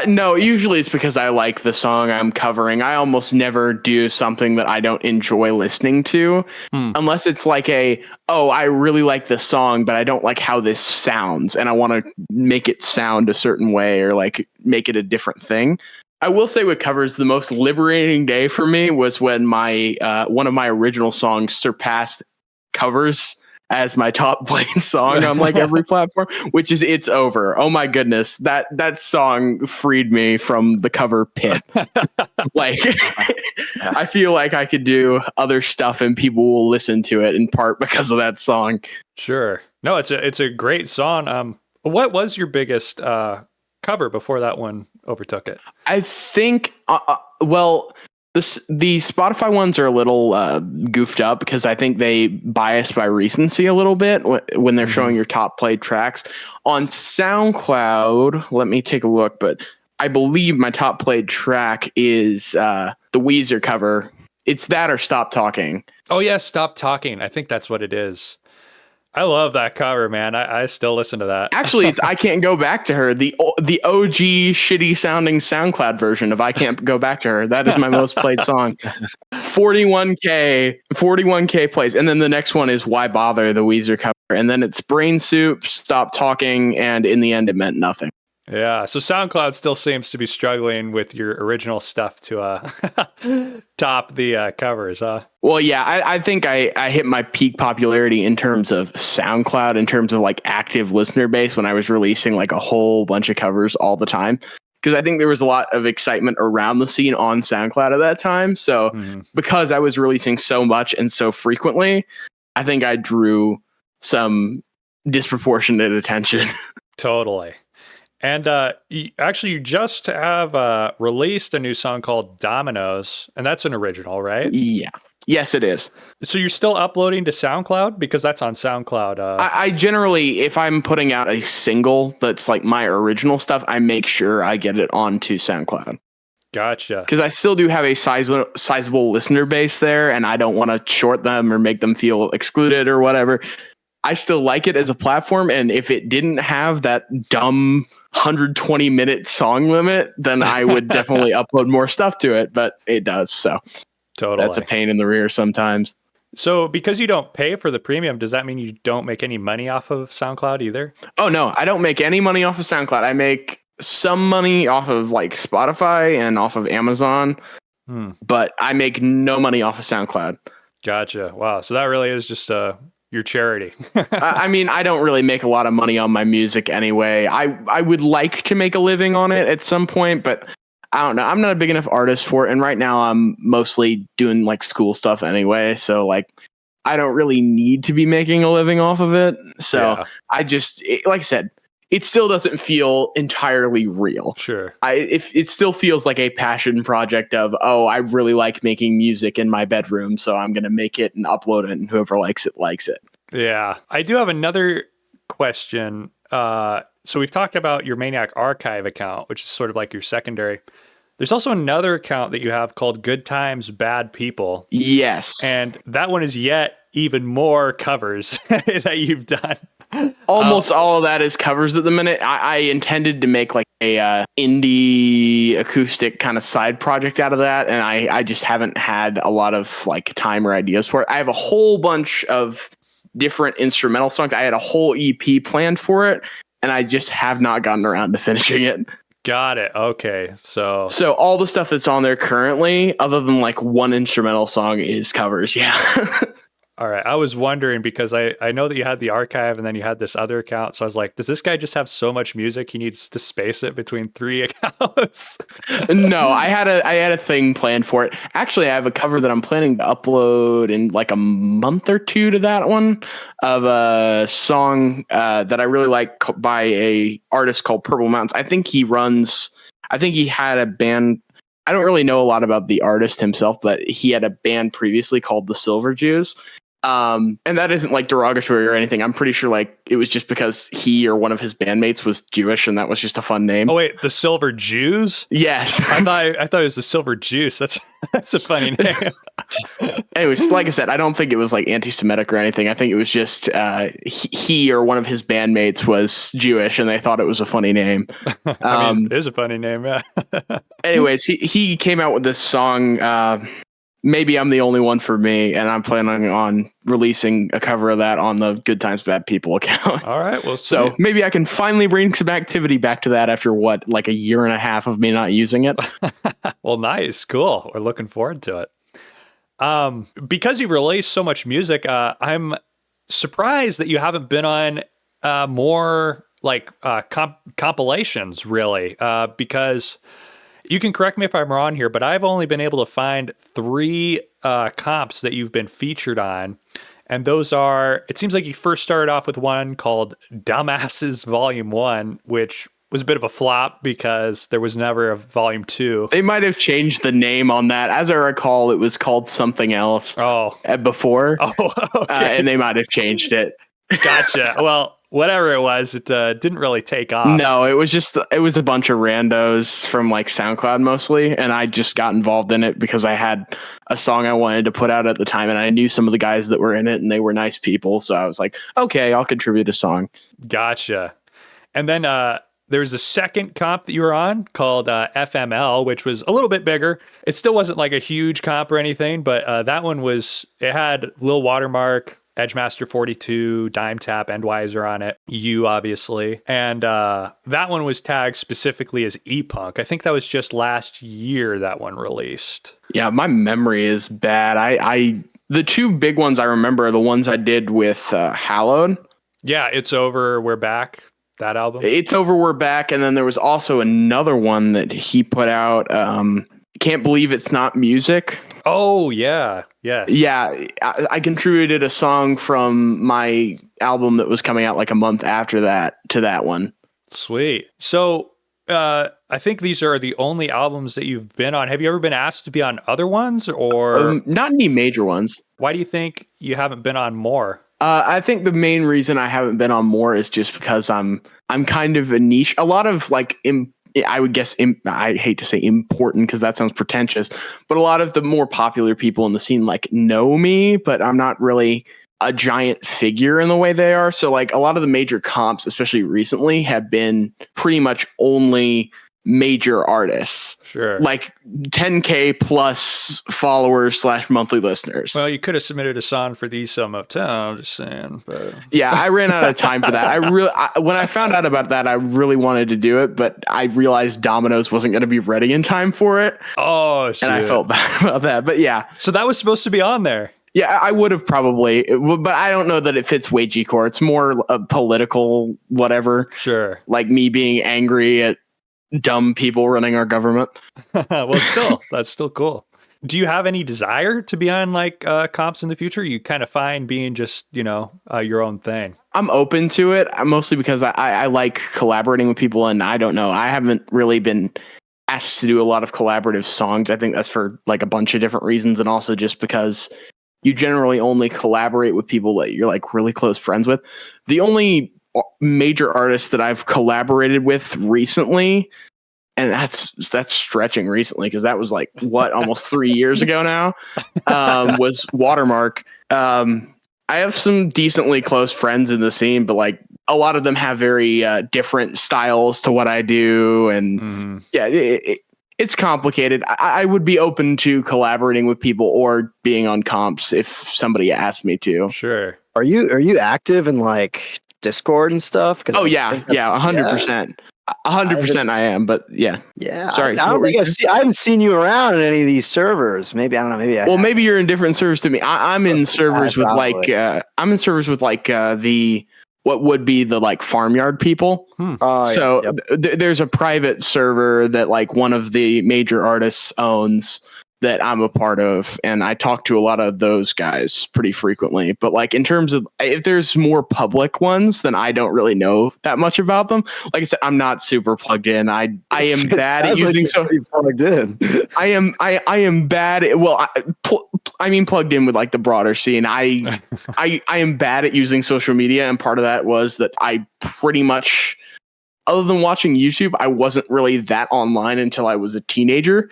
No, usually it's because I like the song I'm covering. I almost never do something that I don't enjoy listening to, unless it's like I really like the song, but I don't like how this sounds, and I want to make it sound a certain way or like make it a different thing. I will say with covers, the most liberating day for me was when my one of my original songs surpassed covers as my top played song on like every platform, which is It's Over. Oh my goodness. That song freed me from the cover pit. Like I feel like I could do other stuff and people will listen to it in part because of that song. Sure. No, it's a great song. What was your biggest cover before that one overtook it? I think the Spotify ones are a little goofed up because I think they bias by recency a little bit when they're showing your top played tracks. On SoundCloud, let me take a look, but I believe my top played track is the Weezer cover. It's that or Stop Talking. Oh yeah, Stop Talking. I think that's what it is. I love that cover, man. I still listen to that. Actually, it's I Can't Go Back to Her, the OG shitty sounding SoundCloud version of I Can't Go Back to Her. That is my most played song. 41K plays. And then the next one is Why Bother, the Weezer cover. And then it's Brain Soup, Stop Talking, and In the End It Meant Nothing. Yeah, so SoundCloud still seems to be struggling with your original stuff to top the covers, huh? Well, yeah, I think I hit my peak popularity in terms of SoundCloud, in terms of like active listener base when I was releasing like a whole bunch of covers all the time. Because I think there was a lot of excitement around the scene on SoundCloud at that time. So because I was releasing so much and so frequently, I think I drew some disproportionate attention. Totally. And you just have released a new song called Dominoes, and that's an original, right? Yeah. Yes, it is. So you're still uploading to SoundCloud? Because that's on SoundCloud. I generally, if I'm putting out a single that's like my original stuff, I make sure I get it onto SoundCloud. Gotcha. Because I still do have a sizable listener base there, and I don't want to short them or make them feel excluded or whatever. I still like it as a platform, and if it didn't have that dumb 120-minute song limit, then I would definitely upload more stuff to it, but it does, so totally. That's a pain in the rear sometimes. So because you don't pay for the premium, does that mean you don't make any money off of SoundCloud either? Oh, no, I don't make any money off of SoundCloud. I make some money off of like Spotify and off of Amazon, but I make no money off of SoundCloud. Gotcha. Wow. So that really is just your charity. I mean, I don't really make a lot of money on my music anyway. I would like to make a living on it at some point, but I don't know. I'm not a big enough artist for it. And right now I'm mostly doing like school stuff anyway. So like, I don't really need to be making a living off of it. So I just, like I said, it still doesn't feel entirely real. Sure. If it still feels like a passion project of, oh, I really like making music in my bedroom, so I'm going to make it and upload it, and whoever likes it likes it. Yeah. I do have another question. So we've talked about your Maniac archive account, which is sort of like your secondary. There's also another account that you have called Good Times, Bad People. Yes. And that one is yet even more covers that you've done. Almost all of that is covers at the minute. I intended to make like a indie acoustic kind of side project out of that, and I just haven't had a lot of like time or ideas for it. I have a whole bunch of different instrumental songs. I had a whole EP planned for it, and I just have not gotten around to finishing it. Got it. Okay. So all the stuff that's on there currently, other than like one instrumental song, is covers. Yeah. all right. I was wondering because I know that you had the archive and then you had this other account. So I was like, does this guy just have so much music he needs to space it between 3 accounts? No, I had a thing planned for it. Actually, I have a cover that I'm planning to upload in like a month or two to that one of a song that I really like by a artist called Purple Mountains. I think he had a band. I don't really know a lot about the artist himself, but he had a band previously called the Silver Jews. And that isn't like derogatory or anything. I'm pretty sure like it was just because he or one of his bandmates was Jewish, and that was just a fun name. Oh wait, the Silver Jews? Yes. I thought it was the Silver Juice. That's a funny name. Anyways, like I said, I don't think it was like anti-Semitic or anything. I think it was just he or one of his bandmates was Jewish, and they thought it was a funny name. I mean, it is a funny name, yeah. Anyways, he came out with this song. Maybe I'm the only one for me, and I'm planning on releasing a cover of that on the Good Times Bad People account. All right, well, so maybe I can finally bring some activity back to that after like a year and a half of me not using it. Well, nice, cool. We're looking forward to it. Because you've released so much music, I'm surprised that you haven't been on more like compilations, really, because. You can correct me if I'm wrong here, but I've only been able to find 3 comps that you've been featured on. And those are, it seems like you first started off with one called Dumbasses Volume 1, which was a bit of a flop because there was never a Volume 2. They might have changed the name on that. As I recall, it was called something else before. Oh, okay. And they might have changed it. Gotcha. Well, whatever it was, it didn't really take off. No, it was a bunch of randos from like SoundCloud mostly. And I just got involved in it because I had a song I wanted to put out at the time. And I knew some of the guys that were in it and they were nice people. So I was like, okay, I'll contribute a song. Gotcha. And then there's a second comp that you were on called FML, which was a little bit bigger. It still wasn't like a huge comp or anything, but that one it had Lil Watermark, Edgemaster 42, Dime Tap, Endweiser on it. You, obviously. And that one was tagged specifically as E-Punk. I think that was just last year that one released. Yeah, my memory is bad. The 2 big ones I remember are the ones I did with Hallowed. Yeah, It's Over, We're Back. That album. It's Over, We're Back. And then there was also another one that he put out. Can't Believe It's Not Music. Oh, yeah. Yes. Yeah, I contributed a song from my album that was coming out like a month after that to that one. Sweet. So I think these are the only albums that you've been on. Have you ever been asked to be on other ones or? Not any major ones. Why do you think you haven't been on more? I think the main reason I haven't been on more is just because I'm kind of a niche. A lot of like I would guess I hate to say important because that sounds pretentious, but a lot of the more popular people in the scene like know me, but I'm not really a giant figure in the way they are. So like a lot of the major comps, especially recently, have been pretty much only major artists. Sure. Like 10K plus followers / monthly listeners. Well, you could have submitted a song for the E-CEL Motel, I'm just saying. But yeah, I ran out of time for that. When I found out about that, I really wanted to do it, but I realized Domino's wasn't going to be ready in time for it. Oh, shit. And I felt bad about that. But yeah. So that was supposed to be on there. Yeah, I would have probably, but I don't know that it fits Wagey-core. It's more a political whatever. Sure. Like me being angry at dumb people running our government. Well, still, that's still cool. Do you have any desire to be on like comps in the future? You kind of find being just, your own thing. I'm open to it, mostly because I like collaborating with people, and I don't know. I haven't really been asked to do a lot of collaborative songs. I think that's for like a bunch of different reasons, and also just because you generally only collaborate with people that you're like really close friends with. The only major artist that I've collaborated with recently, and that's stretching recently because that was like almost 3 years ago now, was Watermark. I have some decently close friends in the scene, but like a lot of them have very different styles to what I do, and it's complicated. I would be open to collaborating with people or being on comps if somebody asked me to. Sure. Are you active in like Discord and stuff? Oh yeah, 100%. 100% I am, but yeah. Sorry. I don't think I haven't seen you around in any of these servers. Maybe I don't know. Maybe you're in different servers to me. I'm in servers with the what would be the like farmyard people. There's a private server that like one of the major artists owns that I'm a part of, and I talk to a lot of those guys pretty frequently. But like in terms of if there's more public ones, then I don't really know that much about them. Like I said, I'm not super plugged in. I am bad at using plugged in. I am bad at, I mean plugged in with like the broader scene. I am bad at using social media, and part of that was that I pretty much, other than watching YouTube, I wasn't really that online until I was a teenager.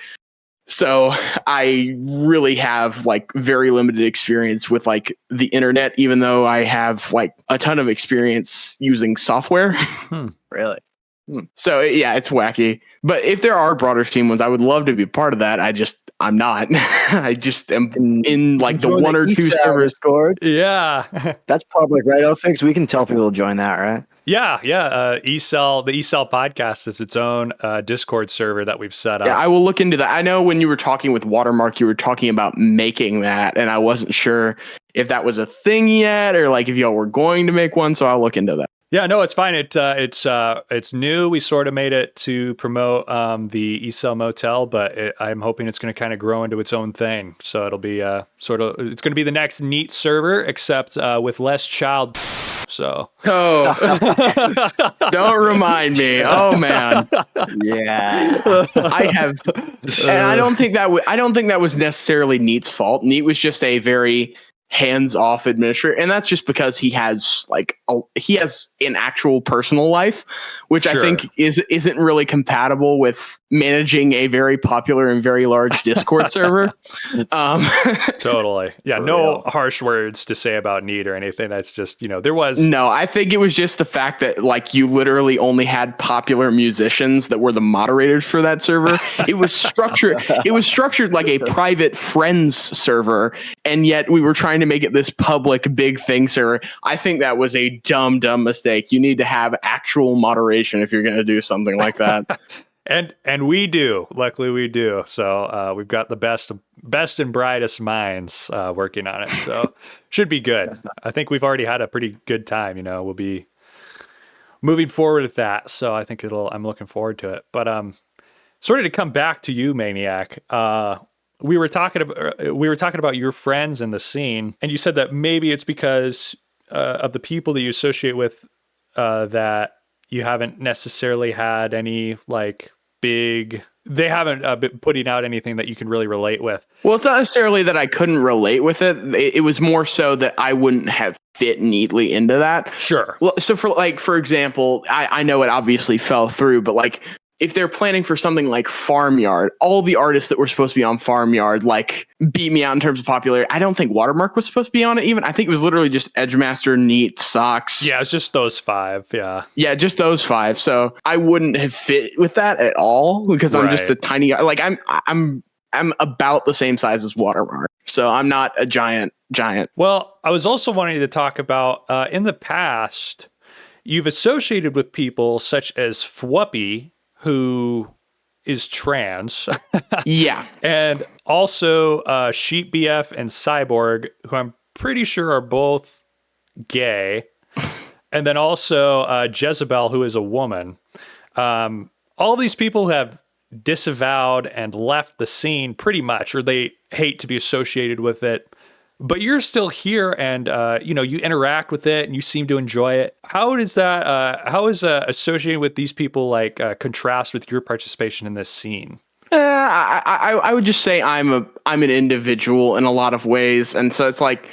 So I really have like very limited experience with like the internet, even though I have like a ton of experience using software. Really? So yeah, it's wacky. But if there are broader team ones, I would love to be part of that. I'm not. I just am in like the one or two servers. Discord. Yeah. That's public, right? I think we can tell people to join that, right? Yeah. E-CEL, the E-CEL podcast is its own Discord server that we've set up. Yeah, I will look into that. I know when you were talking with Watermark, you were talking about making that, and I wasn't sure if that was a thing yet or like if y'all were going to make one. So I'll look into that. Yeah, no, it's fine. It's new. We sort of made it to promote the E-CEL Motel, but I'm hoping it's going to kind of grow into its own thing. So it'll be it's going to be the next neat server, except with less child. So don't remind me. Oh man, yeah. I have, and I don't think that was necessarily Neat's fault. Neat was just a very hands-off administrator, and that's just because he has an actual personal life, which I think isn't really compatible with managing a very popular and very large Discord server. Totally. Yeah, no harsh words to say about Need or anything. That's just, there was I think it was just the fact that like you literally only had popular musicians that were the moderators for that server. It was structured like a private friends server, and yet we were trying to make it this public big thing server. I think that was a dumb mistake. You need to have actual moderation if you're going to do something like that. And we do. Luckily, we do. So we've got the best and brightest minds working on it. So should be good. I think we've already had a pretty good time. We'll be moving forward with that. So I think I'm looking forward to it. But sort of to come back to you, Maniac. We were talking about your friends in the scene, and you said that maybe it's because of the people that you associate with that you haven't necessarily had any like they haven't been putting out anything that you can really relate with. Well, it's not necessarily that I couldn't relate with it. It was more so that I wouldn't have fit neatly into that. Sure. Well, so for example, I know it obviously fell through, but like if they're planning for something like Farmyard, all the artists that were supposed to be on Farmyard like beat me out in terms of popularity. I don't think Watermark was supposed to be on it even. I think it was literally just Edgemaster, Neat, Socks. Yeah, it's just those 5. Yeah. Yeah, just those 5. So I wouldn't have fit with that at all because I'm just a tiny guy. Like I'm about the same size as Watermark. So I'm not a giant. Well, I was also wanting to talk about in the past, you've associated with people such as Fwuppy, who is trans. Yeah. And also Sheep BF and Cyborg, who I'm pretty sure are both gay. And then also Jezebel, who is a woman. All these people have disavowed and left the scene pretty much, or they hate to be associated with it. But you're still here, and you interact with it, and you seem to enjoy it. How is that? How is associating with these people contrast with your participation in this scene? I would just say I'm an individual in a lot of ways, and so it's like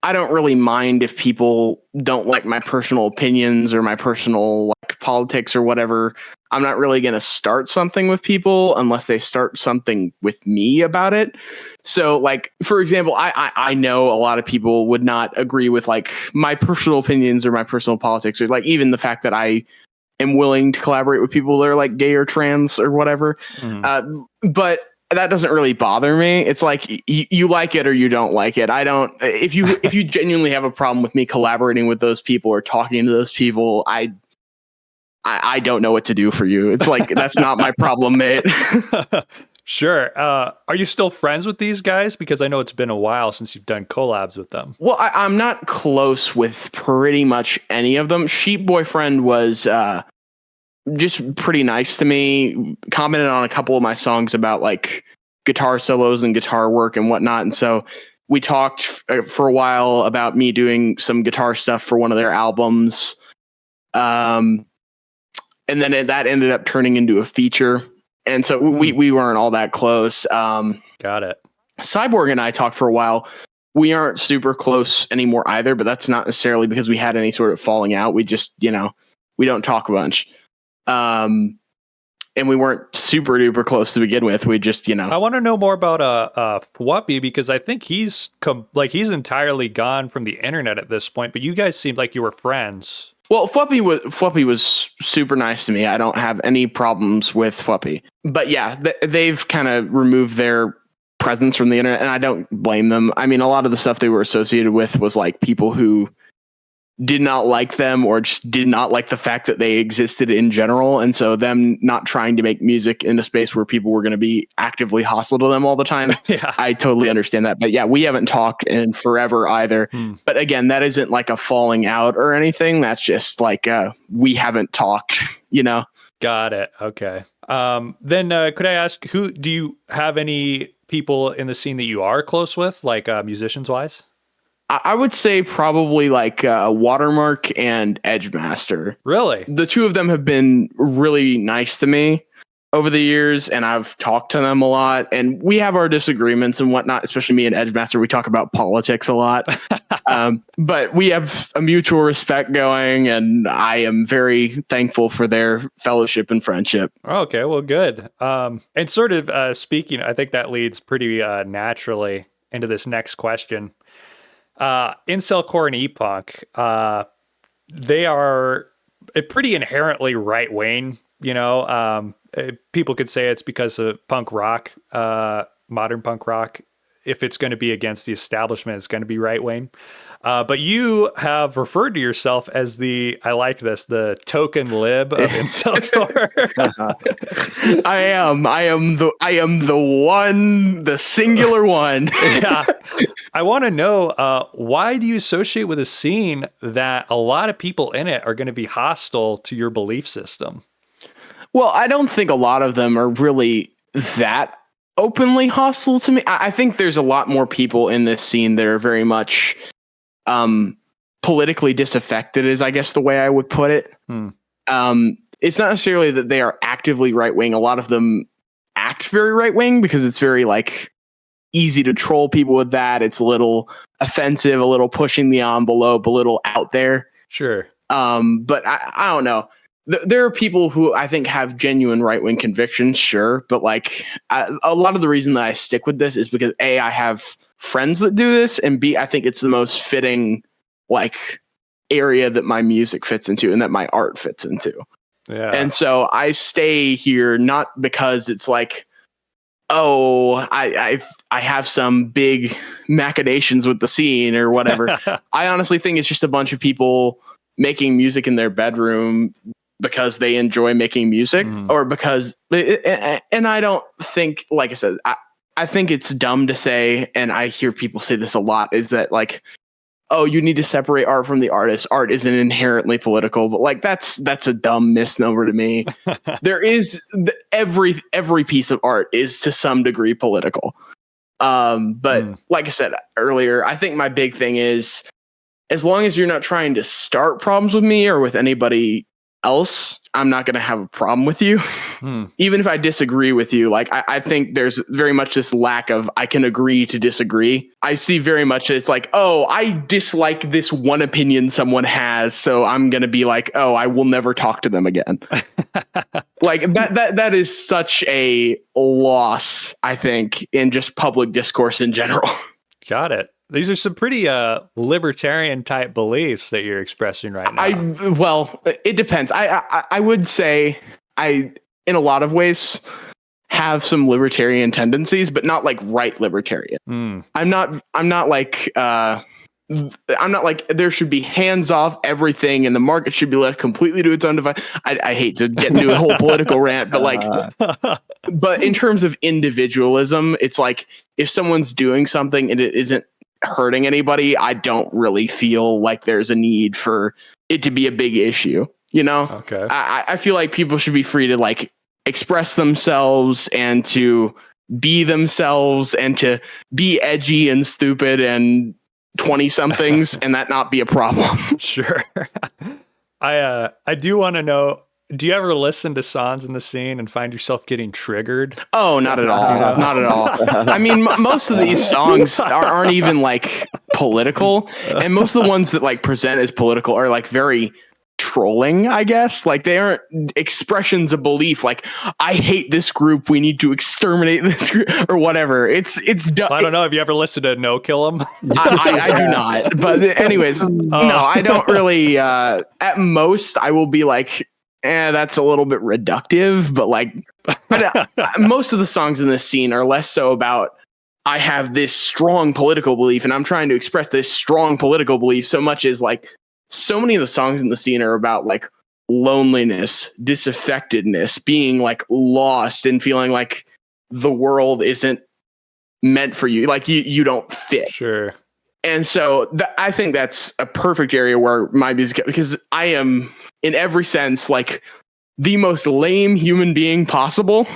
I don't really mind if people don't like my personal opinions or my personal like politics or whatever. I'm not really going to start something with people unless they start something with me about it. So like, for example, I know a lot of people would not agree with like my personal opinions or my personal politics, or like even the fact that I am willing to collaborate with people that are like gay or trans or whatever. But that doesn't really bother me. It's like you like it or you don't like it. I don't. If you genuinely have a problem with me collaborating with those people or talking to those people, I don't know what to do for you. It's like that's not my problem, mate. Sure. Are you still friends with these guys? Because I know it's been a while since you've done collabs with them. Well, I'm not close with pretty much any of them. Sheep Boyfriend was just pretty nice to me, commented on a couple of my songs about like guitar solos and guitar work and whatnot. And so we talked for a while about me doing some guitar stuff for one of their albums. And then that ended up turning into a feature. And so we weren't all that close. Got it. Cyborg and I talked for a while. We aren't super close anymore either, but that's not necessarily because we had any sort of falling out. We just, we don't talk a bunch. And we weren't super duper close to begin with. We just, I want to know more about Fwuppy, because I think he's entirely gone from the internet at this point, but you guys seemed like you were friends. Well, Fwuppy was super nice to me. I don't have any problems with Fwuppy. But yeah, they've kind of removed their presence from the internet, and I don't blame them. I mean, a lot of the stuff they were associated with was like people who did not like them or just did not like the fact that they existed in general. And so them not trying to make music in a space where people were going to be actively hostile to them all the time. Yeah. I totally understand that. But yeah, we haven't talked in forever either. But again, that isn't like a falling out or anything. That's just like, we haven't talked, Got it. Okay. Then could I ask, do you have any people in the scene that you are close with, like musicians wise? I would say probably like Watermark and Edgemaster. Really? The two of them have been really nice to me over the years, and I've talked to them a lot, and we have our disagreements and whatnot, especially me and Edgemaster. We talk about politics a lot, but we have a mutual respect going, and I am very thankful for their fellowship and friendship. Okay, well, good. And sort of speaking, I think that leads pretty naturally into this next question. Incelcore and E-Punk, they are pretty inherently right wing. People could say it's because of punk rock, modern punk rock. If it's going to be against the establishment, it's going to be right wing. But you have referred to yourself as the token lib of Incelcore. I am the singular one. Yeah. I want to know, why do you associate with a scene that a lot of people in it are going to be hostile to your belief system? Well, I don't think a lot of them are really that openly hostile to me. I think there's a lot more people in this scene that are very much politically disaffected, is I guess the way I would put it. It's not necessarily that they are actively right wing. A lot of them act very right wing because it's very like easy to troll people with that. It's a little offensive, a little pushing the envelope, a little out there. Sure. But I don't know. There are people who I think have genuine right-wing convictions, sure. But like a lot of the reason that I stick with this is because A, I have friends that do this, and B, I think it's the most fitting like area that my music fits into and that my art fits into. Yeah. And so I stay here not because it's like, oh, I have some big machinations with the scene or whatever. I honestly think it's just a bunch of people making music in their bedroom because they enjoy making music, or because, and I don't think, like I said, I think it's dumb to say, and I hear people say this a lot, is that like, oh, you need to separate art from the artist. Art isn't inherently political, but like that's a dumb misnomer to me. There is every piece of art is to some degree political. But like I said earlier, I think my big thing is, as long as you're not trying to start problems with me or with anybody else, I'm not going to have a problem with you. Even if I disagree with you, like I think there's very much this lack of I can agree to disagree. I see very much it's like, oh, I dislike this one opinion someone has, so I'm going to be like, oh, I will never talk to them again. Like that is such a loss, I think, in just public discourse in general. Got it. These are some pretty libertarian type beliefs that you're expressing right now. Well, it depends. I would say I, in a lot of ways, have some libertarian tendencies, but not like right libertarian. I'm not like there should be hands off everything and the market should be left completely to its own device. I hate to get into a whole political rant, but like, but in terms of individualism, it's like if someone's doing something and it isn't hurting anybody, I don't really feel like there's a need for it to be a big issue, you know? Okay. I feel like people should be free to like express themselves and to be themselves and to be edgy and stupid and 20 somethings and that not be a problem. Sure. I do want to know, do you ever listen to songs in the scene and find yourself getting triggered? Oh, not at all. Not at all. I mean, most of these songs aren't even like political. And most of the ones that like present as political are like very trolling, I guess. Like they aren't expressions of belief. Like, I hate this group, we need to exterminate this group or whatever. It's I don't know. Have you ever listened to No Kill 'Em? I do not. But anyways, no, I don't really. At most, I will be like, that's a little bit reductive, but like most of the songs in this scene are less so about I have this strong political belief and I'm trying to express this strong political belief so much as like so many of the songs in the scene are about like loneliness, disaffectedness, being like lost and feeling like the world isn't meant for you. Like you don't fit. Sure. And so I think that's a perfect area where my music, because I am in every sense like the most lame human being possible.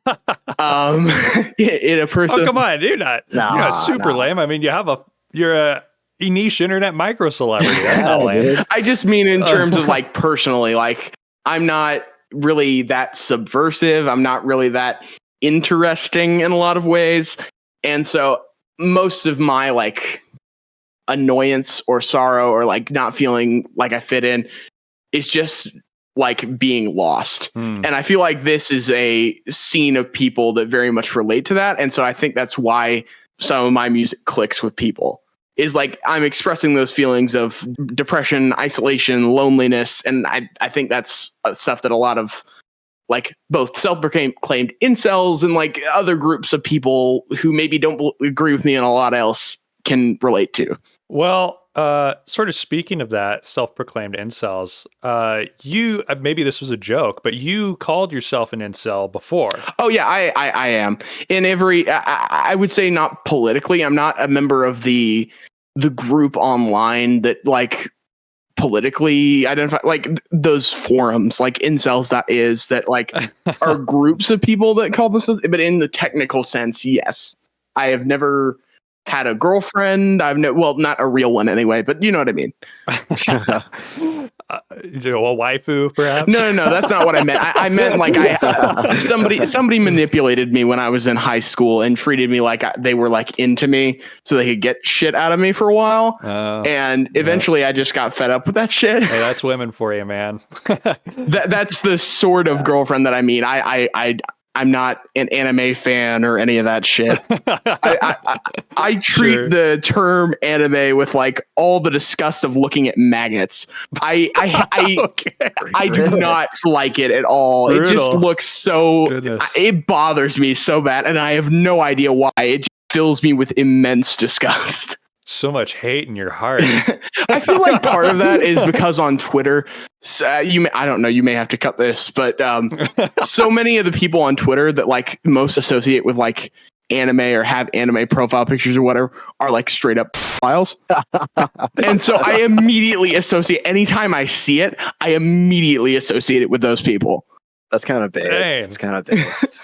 In a person. Oh, come on, you're not super lame. I mean, you're a niche internet micro celebrity. That's not lame. I just mean in terms of like personally, like I'm not really that subversive. I'm not really that interesting in a lot of ways. And so most of my like annoyance or sorrow or like not feeling like I fit in is just like being lost. And I feel like this is a scene of people that very much relate to that. And so I think that's why some of my music clicks with people, is like I'm expressing those feelings of depression, isolation, loneliness. And I think that's stuff that a lot of like both self-proclaimed incels and like other groups of people who maybe don't agree with me and a lot else can relate to. Well, sort of speaking of that, self-proclaimed incels, you maybe this was a joke, but you called yourself an incel before. Oh yeah, I am. In every, I would say not politically. I'm not a member of the group online that like politically identify, like those forums, like incels.is that like are groups of people that call themselves. But in the technical sense, yes, I have never had a girlfriend. Well, not a real one anyway, but you know what I mean. A waifu, perhaps? No, that's not what I meant. I meant like somebody manipulated me when I was in high school and treated me like they were like into me so they could get shit out of me for a while. And eventually I just got fed up with that shit. Hey, that's women for you, man. That's the sort of girlfriend that I mean. I'm not an anime fan or any of that shit. I treat the term anime with like all the disgust of looking at maggots. I do not like it at all. Brutal. It just looks so. Goodness. It bothers me so bad, and I have no idea why. It just fills me with immense disgust. So much hate in your heart. I feel like part of that is because on Twitter, I don't know, you may have to cut this, but so many of the people on Twitter that like most associate with like anime or have anime profile pictures or whatever are like straight up files. And so I immediately associate, anytime I see it, I immediately associate it with those people. That's kind of based. Dang. It's kind of based.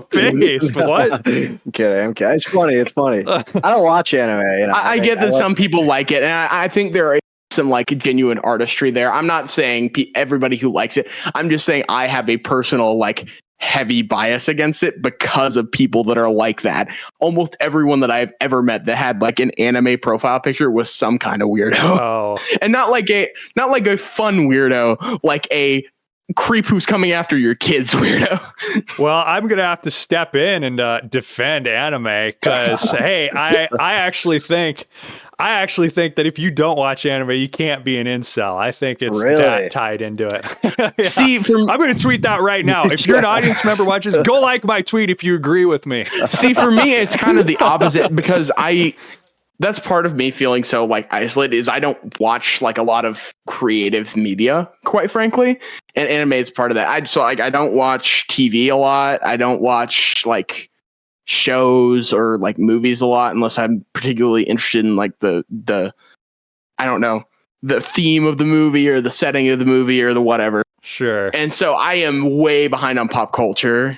Based? What? I'm kidding. It's funny. It's funny. I don't watch anime. You know, I get that some people like it, and I think there are some like genuine artistry there. I'm not saying everybody who likes it. I'm just saying I have a personal like heavy bias against it because of people that are like that. Almost everyone that I've ever met that had like an anime profile picture was some kind of weirdo. Oh. And not like a fun weirdo, like a creep who's coming after your kids weirdo. Well, I'm gonna have to step in and defend anime because hey, I actually think that if you don't watch anime, you can't be an incel. I think it's that tied into it. Yeah. See, I'm going to tweet that right now. If you're an audience member watches, go like my tweet if you agree with me. See, for me, it's kind of the opposite because that's part of me feeling so like isolated is I don't watch like a lot of creative media, quite frankly. And anime is part of that. I don't watch TV a lot. I don't watch like shows or like movies a lot unless I'm particularly interested in like the I don't know, the theme of the movie or the setting of the movie or the whatever. Sure. And so I am way behind on pop culture,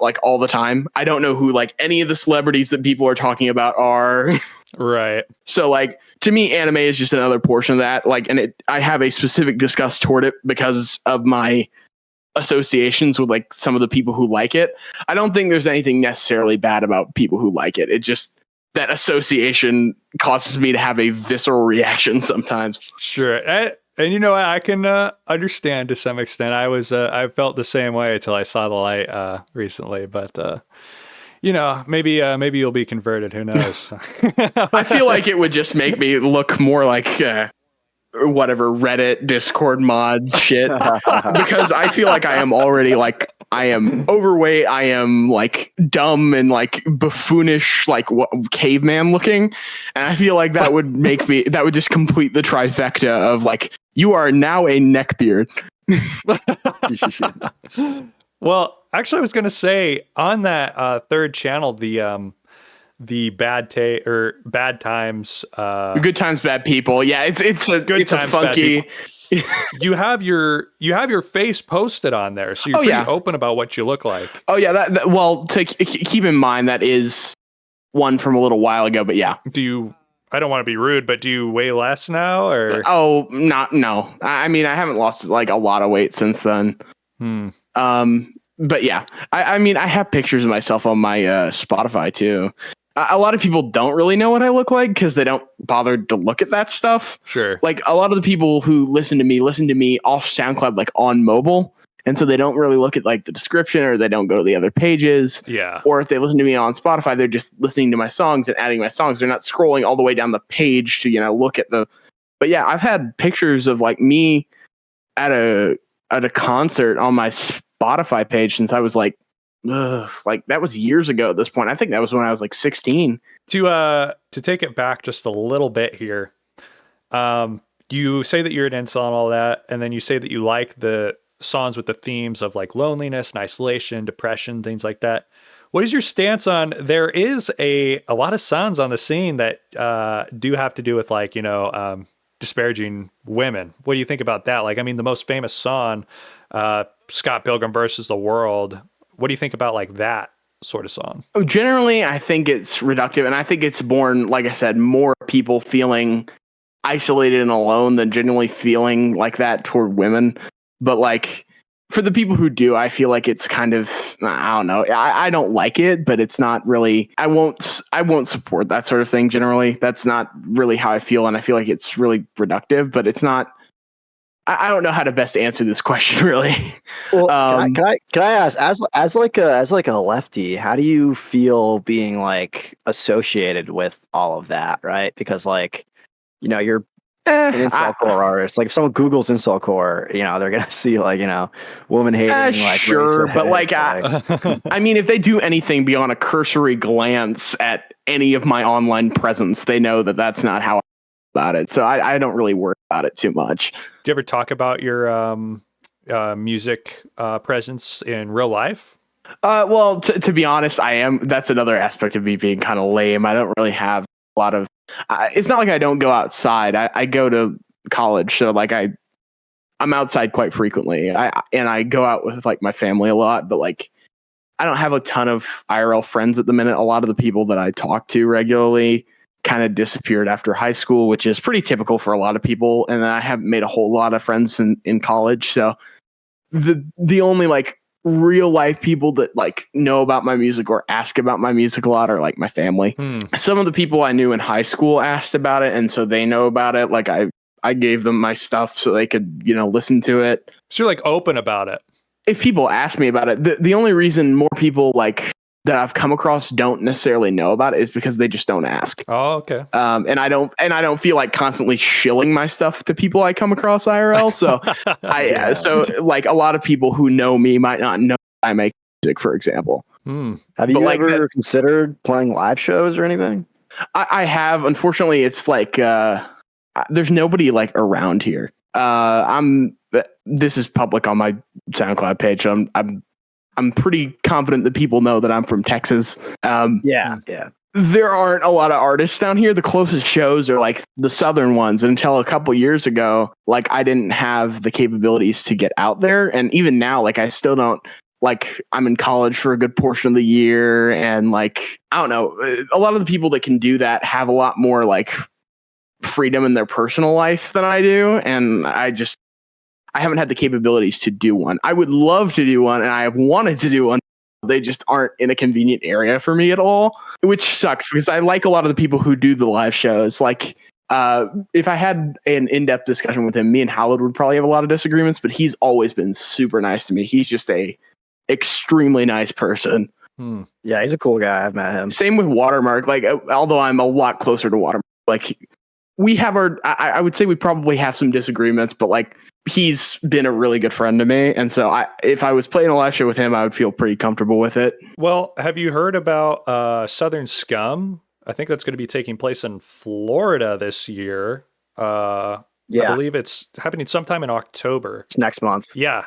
like all the time. I don't know who like any of the celebrities that people are talking about are. Right. So like to me, anime is just another portion of that. Like, and I have a specific disgust toward it because of my associations with like some of the people who like it. I don't think there's anything necessarily bad about people who like it. It just that association causes me to have a visceral reaction sometimes. Sure. And you know, I can understand to some extent. I felt the same way until I saw the light recently, but you know, maybe you'll be converted. Who knows? I feel like it would just make me look more like whatever Reddit, Discord mods shit, because I feel like I am already like I am overweight. I am like dumb and like buffoonish, like caveman looking, and I feel like that would just complete the trifecta of like you are now a neckbeard. Well, actually, I was going to say on that third channel, the bad times, good times, bad people. Yeah, it's a funky. you have your face posted on there, so you're pretty open about what you look like. Oh yeah, well, to keep in mind that is one from a little while ago, but yeah. I don't want to be rude, but do you weigh less now, or? Oh, no. I mean, I haven't lost like a lot of weight since then. But yeah, I mean, I have pictures of myself on my Spotify too. A lot of people don't really know what I look like because they don't bother to look at that stuff. Sure. Like a lot of the people who listen to me off SoundCloud, like on mobile. And so they don't really look at like the description or they don't go to the other pages. Yeah. Or if they listen to me on Spotify, they're just listening to my songs and adding my songs. They're not scrolling all the way down the page to, look at but yeah, I've had pictures of like me at a concert on my Spotify page since I was like that was years ago at this point. I think that was when I was like 16. To take it back just a little bit here. You say that you're an incel and all that, and then you say that you like the songs with the themes of like loneliness and isolation, depression, things like that. What is your stance on, there is a lot of songs on the scene that do have to do with like, disparaging women. What do you think about that? Like, I mean, the most famous song, Scott Pilgrim versus the World. What do you think about like that sort of song? Oh, generally, I think it's reductive, and I think it's born, like I said, more people feeling isolated and alone than genuinely feeling like that toward women. But like for the people who do, I feel like it's kind of, I don't know. I don't like it, but it's not really, I won't support that sort of thing. Generally, that's not really how I feel. And I feel like it's really reductive, but it's not, I don't know how to best answer this question really. Well, can I ask, as like a lefty, how do you feel being like associated with all of that? Right. Because like, you're an Incelcore artist. Like if someone Googles Incelcore, they're gonna see like woman hating. Like sure, but like I mean, if they do anything beyond a cursory glance at any of my online presence, they know that that's not how I feel about it. So I don't really worry about it too much. Do you ever talk about your music presence in real life? Well, to be honest, I am. That's another aspect of me being kind of lame. I don't really have a lot of. It's not like I don't go outside. I go to college, so like I'm outside quite frequently. I go out with like my family a lot, but like I don't have a ton of IRL friends at the minute. A lot of the people that I talk to regularly kind of disappeared after high school, which is pretty typical for a lot of people. And then I haven't made a whole lot of friends in college. So the only like real life people that like know about my music or ask about my music a lot are like my family. Some of the people I knew in high school asked about it, and so they know about it. Like I gave them my stuff so they could, listen to it. So you're like open about it. If people ask me about it, the only reason more people like that I've come across don't necessarily know about it is because they just don't ask. Oh, okay. And I don't feel like constantly shilling my stuff to people I come across IRL. So so like a lot of people who know me might not know I make music, for example. Have you ever considered playing live shows or anything? I have. Unfortunately, it's like there's nobody like around here. This is public on my SoundCloud page. So I'm pretty confident that people know that I'm from Texas. Yeah. There aren't a lot of artists down here. The closest shows are like the southern ones. Until a couple years ago, like I didn't have the capabilities to get out there. And even now, like I still don't. Like I'm in college for a good portion of the year. And like, I don't know, a lot of the people that can do that have a lot more like freedom in their personal life than I do. And I haven't had the capabilities to do one. I would love to do one, and I have wanted to do one. They just aren't in a convenient area for me at all, which sucks because I like a lot of the people who do the live shows. Like, if I had an in-depth discussion with him, me and Howard would probably have a lot of disagreements, but he's always been super nice to me. He's just a extremely nice person. Yeah, he's a cool guy. I've met him. Same with Watermark. Like, although I'm a lot closer to Watermark, like we have I would say we probably have some disagreements, but like he's been a really good friend to me. And so if I was playing a live show with him, I would feel pretty comfortable with it. Well, have you heard about Southern Scum? I think that's going to be taking place in Florida this year. I believe it's happening sometime in October. It's next month. Yeah.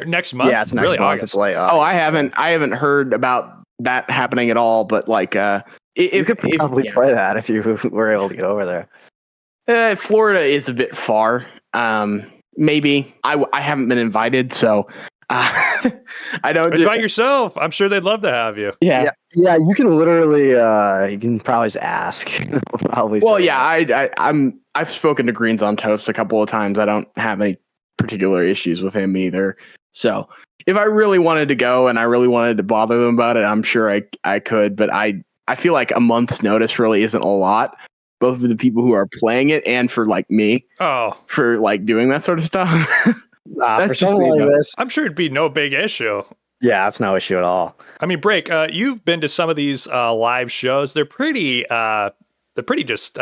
Next month? Yeah, it's next month. August. It's late. Oh, I haven't heard about that happening at all. But like, you could probably play that if you were able to get over there. Florida is a bit far. Maybe I haven't been invited, so I don't invite yourself. I'm sure they'd love to have you. Yeah. You can literally you can probably just ask. Probably. Well, yeah, I've spoken to Greens on Toast a couple of times. I don't have any particular issues with him either. So if I really wanted to go and I really wanted to bother them about it, I'm sure I could. But I feel like a month's notice really isn't a lot, both for the people who are playing it and for like me. For like doing that sort of stuff. That's just like this. I'm sure it'd be no big issue. Yeah, that's no issue at all. I mean, Break, you've been to some of these live shows. They're pretty just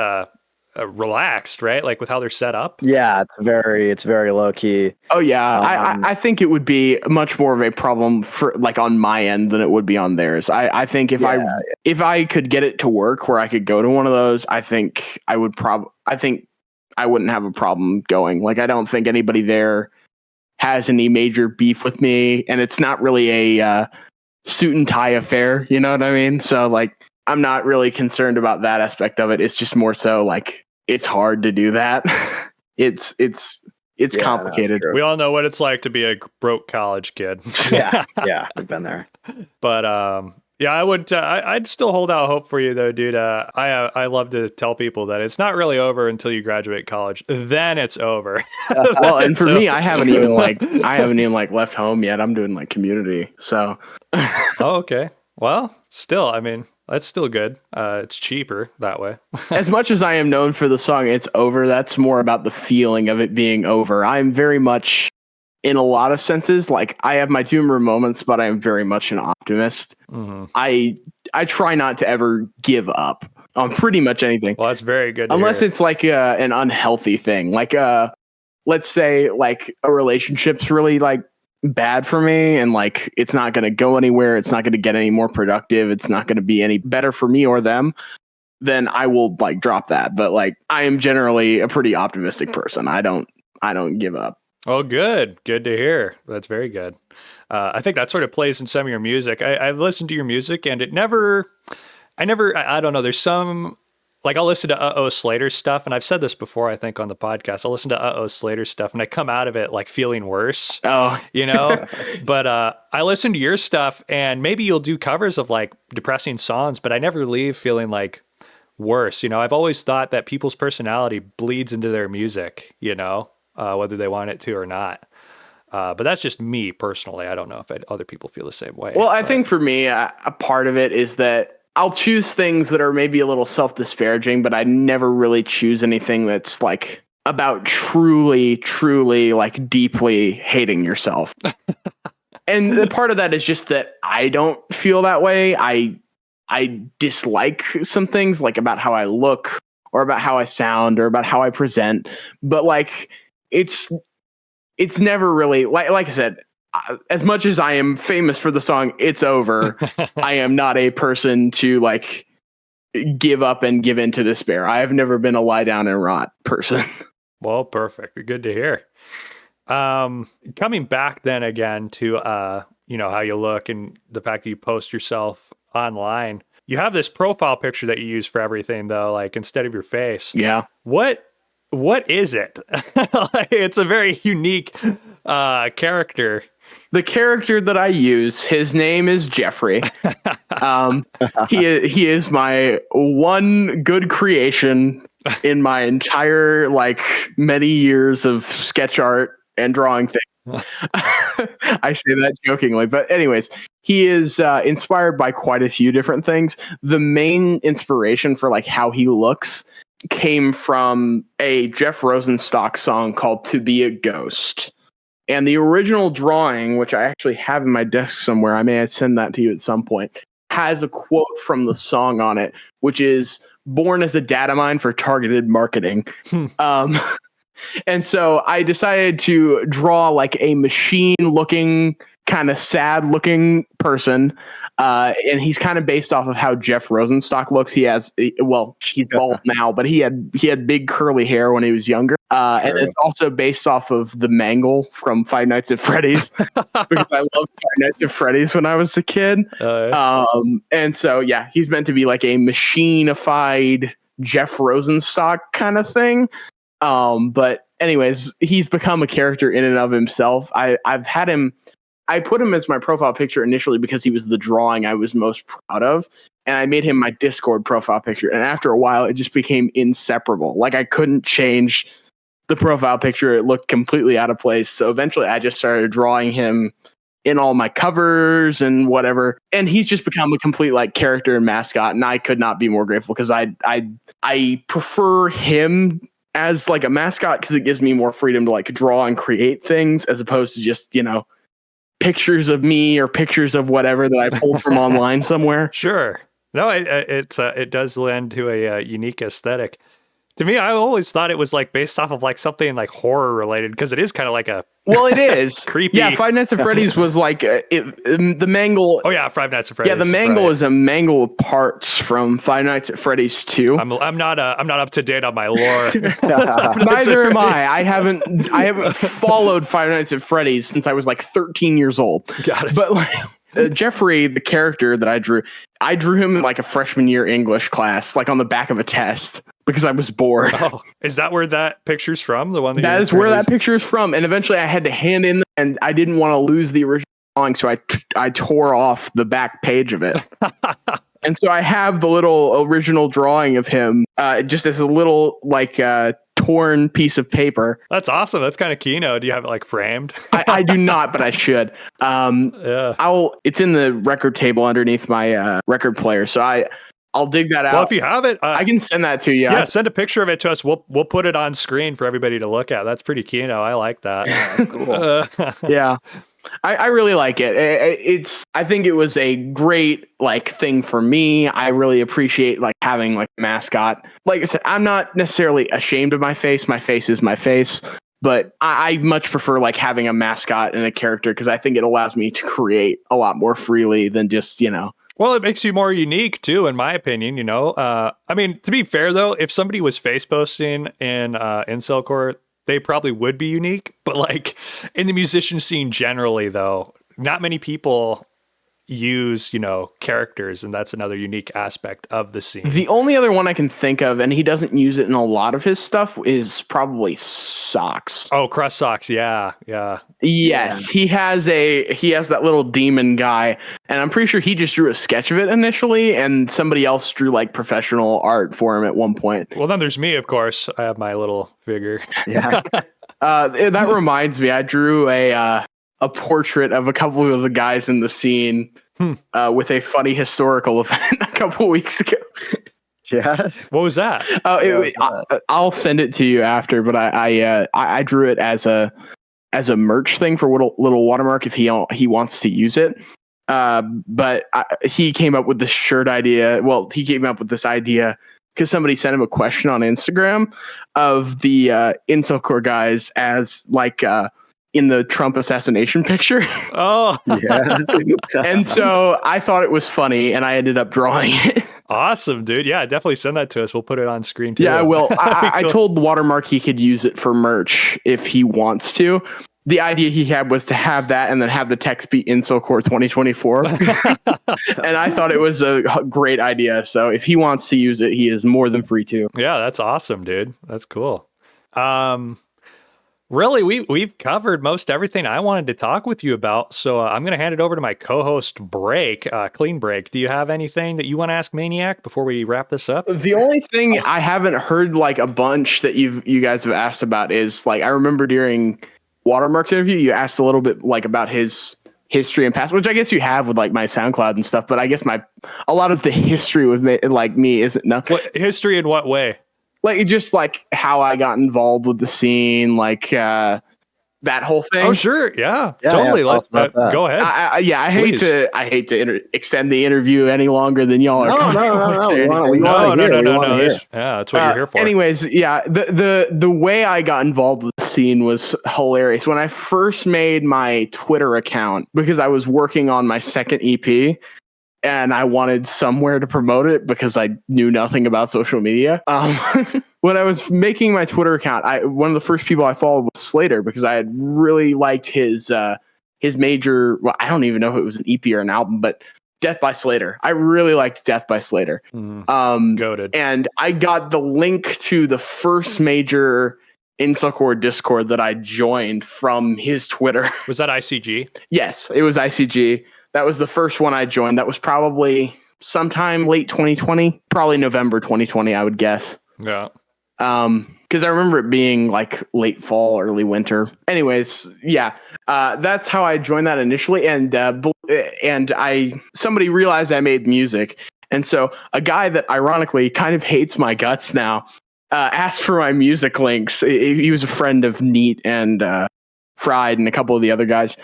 relaxed, right? Like with how they're set up. Yeah, it's very low key. Oh yeah, I think it would be much more of a problem for like on my end than it would be on theirs. I think if I could get it to work where I could go to one of those, I think I would I wouldn't have a problem going. Like I don't think anybody there has any major beef with me, and it's not really a suit and tie affair. You know what I mean? So like, I'm not really concerned about that aspect of it. It's just more so like it's hard to do that. It's complicated. We all know what it's like to be a broke college kid. yeah, I've been there. But yeah, I would. I'd still hold out hope for you, though, dude. I love to tell people that it's not really over until you graduate college. Then it's over. Well, and for me, I haven't even left home yet. I'm doing like community. So. Oh, okay. Well, still, I mean, that's still good. It's cheaper that way. As much as I am known for the song "It's Over," that's more about the feeling of it being over. I'm very much, in a lot of senses, like I have my doomer moments, but I am very much an optimist. Mm-hmm. I try not to ever give up on pretty much anything. Well, that's very good. Unless it's like an unhealthy thing, like let's say like a relationship's really like bad for me, and like it's not going to go anywhere. It's not going to get any more productive. It's not going to be any better for me or them. Then I will like drop that. But like I am generally a pretty optimistic person. I don't give up. Oh, good. Good to hear. That's very good. I think that sort of plays in some of your music. I've listened to your music and I don't know. There's some, like I'll listen to Slater stuff. And I've said this before, I think on the podcast, I'll listen to Slater stuff and I come out of it like feeling worse, Oh, but I listen to your stuff and maybe you'll do covers of like depressing songs, but I never leave feeling like worse. I've always thought that people's personality bleeds into their music, whether they want it to or not. But that's just me personally. I don't know if other people feel the same way. Well, I think for me, a part of it is that I'll choose things that are maybe a little self-disparaging, but I never really choose anything that's like about truly, truly like deeply hating yourself. And the part of that is just that I don't feel that way. I dislike some things like about how I look or about how I sound or about how I present, but like it's never really like I said, as much as I am famous for the song It's Over, I am not a person to like give up and give in to despair. I have never been a lie down and rot person. Well, perfect. Good to hear. Coming back then again to how you look and the fact that you post yourself online. You have this profile picture that you use for everything though, like instead of your face. Yeah. What is it? It's a very unique character. The character that I use, his name is Jeffery. He is my one good creation in my entire like many years of sketch art and drawing things. I say that jokingly, but anyways, he is inspired by quite a few different things. The main inspiration for like how he looks came from a Jeff Rosenstock song called "To Be a Ghost." And the original drawing, which I actually have in my desk somewhere, I may send that to you at some point, has a quote from the song on it, which is born as a data mine for targeted marketing. And so I decided to draw like a machine-looking, kind of sad-looking person. And he's kind of based off of how Jeff Rosenstock looks. He's bald now, but he had big curly hair when he was younger. And it's also based off of the Mangle from Five Nights at Freddy's because I loved Five Nights at Freddy's when I was a kid. And so, yeah, he's meant to be like a machine-ified Jeff Rosenstock kind of thing. But anyways, he's become a character in and of himself. I've had him. I put him as my profile picture initially because he was the drawing I was most proud of. And I made him my Discord profile picture. And after a while, it just became inseparable. Like I couldn't change the profile picture. It looked completely out of place. So eventually I just started drawing him in all my covers and whatever. And he's just become a complete like character and mascot. And I could not be more grateful because I prefer him as like a mascot because it gives me more freedom to like draw and create things as opposed to just, pictures of me or pictures of whatever that I pulled from online somewhere. Sure. No, it does lend to a unique aesthetic. To me, I always thought it was like based off of like something like horror related because it is kind of like a it is creepy. Yeah, Five Nights at Freddy's was like the Mangle. Oh yeah, Five Nights at Freddy's. Yeah, the Mangle is a mangle of parts from Five Nights at Freddy's 2. I'm not up to date on my lore. Neither am I. I haven't followed Five Nights at Freddy's since I was like 13 years old. Got it. But like Jeffrey, the character that I drew him in like a freshman year English class, like on the back of a test because I was bored. Oh, is that where that picture's from? The one that is where that picture is from. And eventually I had to hand in, and I didn't want to lose the original drawing, so I tore off the back page of it. And so I have the little original drawing of him, just as a little like torn piece of paper. That's awesome. That's kind of Kino. Do you have it like framed? I do not, but I should. Yeah. It's in the record table underneath my record player, so I'll dig that out. Well, if you have it, I can send that to you. Yeah, send a picture of it to us. We'll put it on screen for everybody to look at. That's pretty Kino. I like that. Cool. Yeah. I really like it. I think it was a great like thing for me. I really appreciate like having like a mascot. Like I said, I'm not necessarily ashamed of my face. My face is my face, but I much prefer like having a mascot and a character because I think it allows me to create a lot more freely than just, Well, it makes you more unique too, in my opinion, I mean, to be fair though, if somebody was face posting in Incelcore, they probably would be unique. But like in the musician scene generally, though, not many people use, characters, and that's another unique aspect of the scene. The only other one I can think of, and he doesn't use it in a lot of his stuff, is probably Socks. Oh, Crush Socks, yeah. Yes, he has that little demon guy, and I'm pretty sure he just drew a sketch of it initially, and somebody else drew like professional art for him at one point. Well, then there's me, of course. I have my little figure. Yeah. That reminds me, I drew a portrait of a couple of the guys in the scene with a funny historical event a couple weeks ago. Yeah. What was that? I'll send it to you after, but I drew it as a merch thing for little Watermark if he wants to use it. But he came up with this shirt idea. Well, he came up with this idea because somebody sent him a question on Instagram of the Incelcore guys as like in the Trump assassination picture. Oh, Yeah. And so I thought it was funny, and I ended up drawing it. awesome, dude. Yeah, definitely send that to us. We'll put it on screen too. Yeah, I will. I Cool. told Watermark he could use it for merch if he wants to. The idea he had was to have that and then have the text be Incelcore 2024. And I thought it was a great idea. So if he wants to use it, he is more than free to. Yeah, that's awesome, dude. That's cool. Really, we've covered most everything I wanted to talk with you about. So I'm going to hand it over to my co-host, Clean Break. Do you have anything that you want to ask Maniac before we wrap this up? The only thing I haven't heard like a bunch that you guys have asked about is like, I remember during Watermark's interview, you asked a little bit like about his history and past, which I guess you have with like my SoundCloud and stuff. But I guess a lot of the history with me isn't enough. What history in what way? Like just like how I got involved with the scene, like that whole thing. Oh, sure. Yeah, Yeah, totally. yeah, Let's talk about that. go ahead. I Please. hate to extend the interview any longer than y'all are. No. We wanna No. hear. Yeah, that's what you're here for. Anyways, yeah, the way I got involved with the scene was hilarious. When I first made my Twitter account, because I was working on my second EP, and I wanted somewhere to promote it because I knew nothing about social media. When I was making my Twitter account, one of the first people I followed was Slater because I had really liked his major. Well, I don't even know if it was an EP or an album, but Death by Slater. I really liked Death by Slater. Goated. And I got the link to the first major Incelcore Discord that I joined from his Twitter. Was that ICG? Yes, it was ICG. That was the first one I joined. That was probably sometime late 2020, probably November 2020, I would guess. Yeah. Because I remember it being like late fall, early winter. Anyways, yeah, that's how I joined that initially. And somebody realized I made music. And so a guy that ironically kind of hates my guts now asked for my music links. He was a friend of Neat and Fried and a couple of the other guys.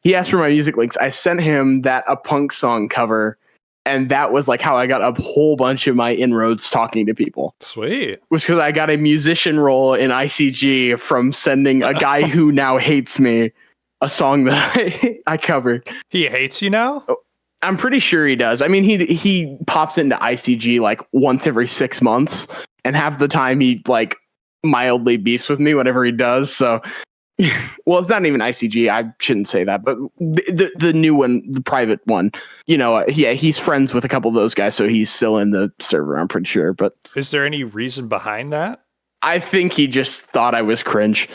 He asked for my music links. I sent him a punk song cover, and that was like how I got a whole bunch of my inroads talking to people. Sweet. Was because I got a musician role in ICG from sending a guy who now hates me a song that I covered. He hates you now? I'm pretty sure he does. I mean, he pops into ICG like once every 6 months, and half the time he like mildly beefs with me whenever he does. So. Well, it's not even ICG. I shouldn't say that, but the new one, the private one, he's friends with a couple of those guys, so he's still in the server, I'm pretty sure. But is there any reason behind that? I think he just thought I was cringe.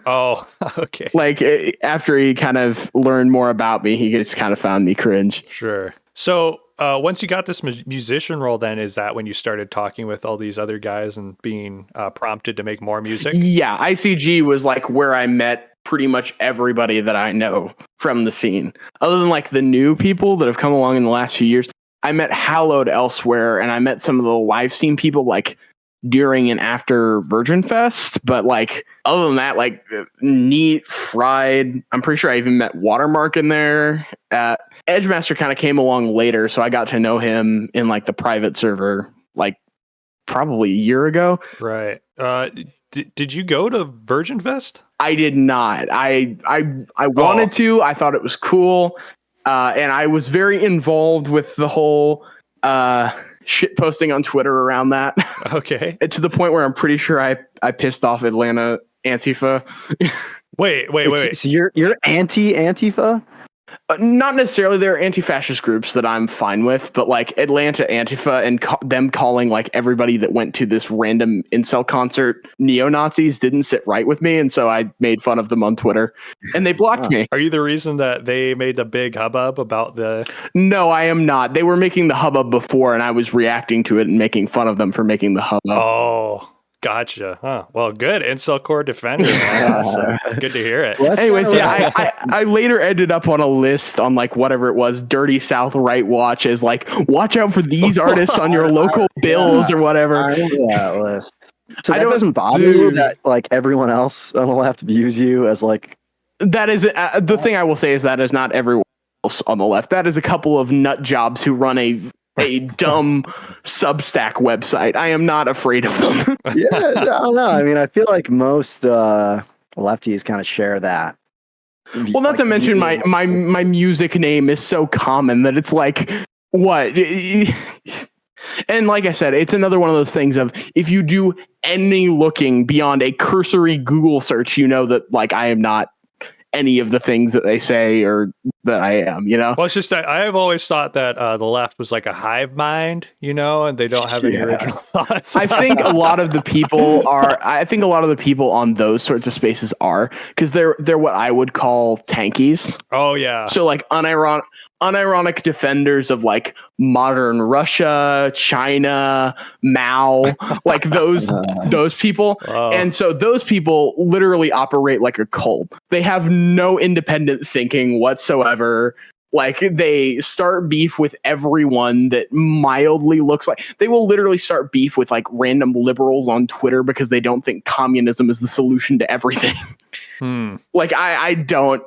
Oh, okay. Like after he kind of learned more about me, he just kind of found me cringe. Sure. So once you got this musician role, then is that when you started talking with all these other guys and being prompted to make more music? Yeah, ICG was like where I met pretty much everybody that I know from the scene. Other than like the new people that have come along in the last few years, I met Hallowed elsewhere, and I met some of the live scene people like during and after Virgin Fest. But like other than that, like Neat, Fried, I'm pretty sure I even met Watermark in there. Edgemaster kind of came along later, so I got to know him in like the private server like probably a year ago. Right. Did you go to Virgin Fest? I did not. I wanted to. I thought it was cool. And I was very involved with the whole shit posting on Twitter around that. Okay. To the point where I'm pretty sure I pissed off Atlanta Antifa. Wait. So you're anti-Antifa? Not necessarily. There are anti-fascist groups that I'm fine with, but like Atlanta Antifa and them calling like everybody that went to this random incel concert neo-Nazis didn't sit right with me, and so I made fun of them on Twitter, and they blocked me. Are you the reason that they made the big hubbub about the... No, I am not. They were making the hubbub before, and I was reacting to it and making fun of them for making the hubbub. Oh, gotcha. Huh. Well, good. Incelcore defender. Awesome. Good to hear it. Anyways, yeah, I later ended up on a list on like whatever it was, Dirty South Right Watch, as like, watch out for these artists on your local bills or whatever. I remember that list. So that doesn't bother you that like everyone else on the left views you as like... That is the thing I will say is that is not everyone else on the left. That is a couple of nut jobs who run a dumb Substack website. I am not afraid of them. Yeah, I don't know. I mean, I feel like most lefties kind of share that. Well, not to mention my music name is so common that it's like, what? And like I said, it's another one of those things of if you do any looking beyond a cursory Google search, you know that like I am not any of the things that they say or that I am, you know? Well, it's just that I've always thought that the left was like a hive mind, you know, and they don't have any original thoughts. I think a lot of the people on those sorts of spaces are, because they're what I would call tankies. Oh yeah. So like unironic defenders of like modern Russia, China, Mao, like those people. Oh. And so those people literally operate like a cult. They have no independent thinking whatsoever. Like they start beef with everyone that mildly looks like... They will literally start beef with like random liberals on Twitter because they don't think communism is the solution to everything. Like I don't...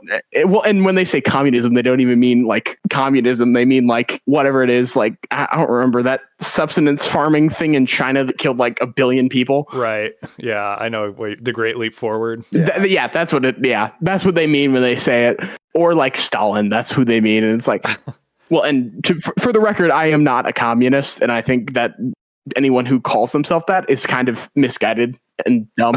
Well, and when they say communism, they don't even mean like communism. They mean like whatever it is. Like I don't remember that subsistence farming thing in China that killed like 1 billion people. Right. Yeah, I know. Wait, the Great Leap Forward. Yeah, that's what it... Yeah, that's what they mean when they say it. Or like Stalin, that's who they mean. And it's like, well, and for the record, I am not a communist. And I think that anyone who calls himself that is kind of misguided and dumb.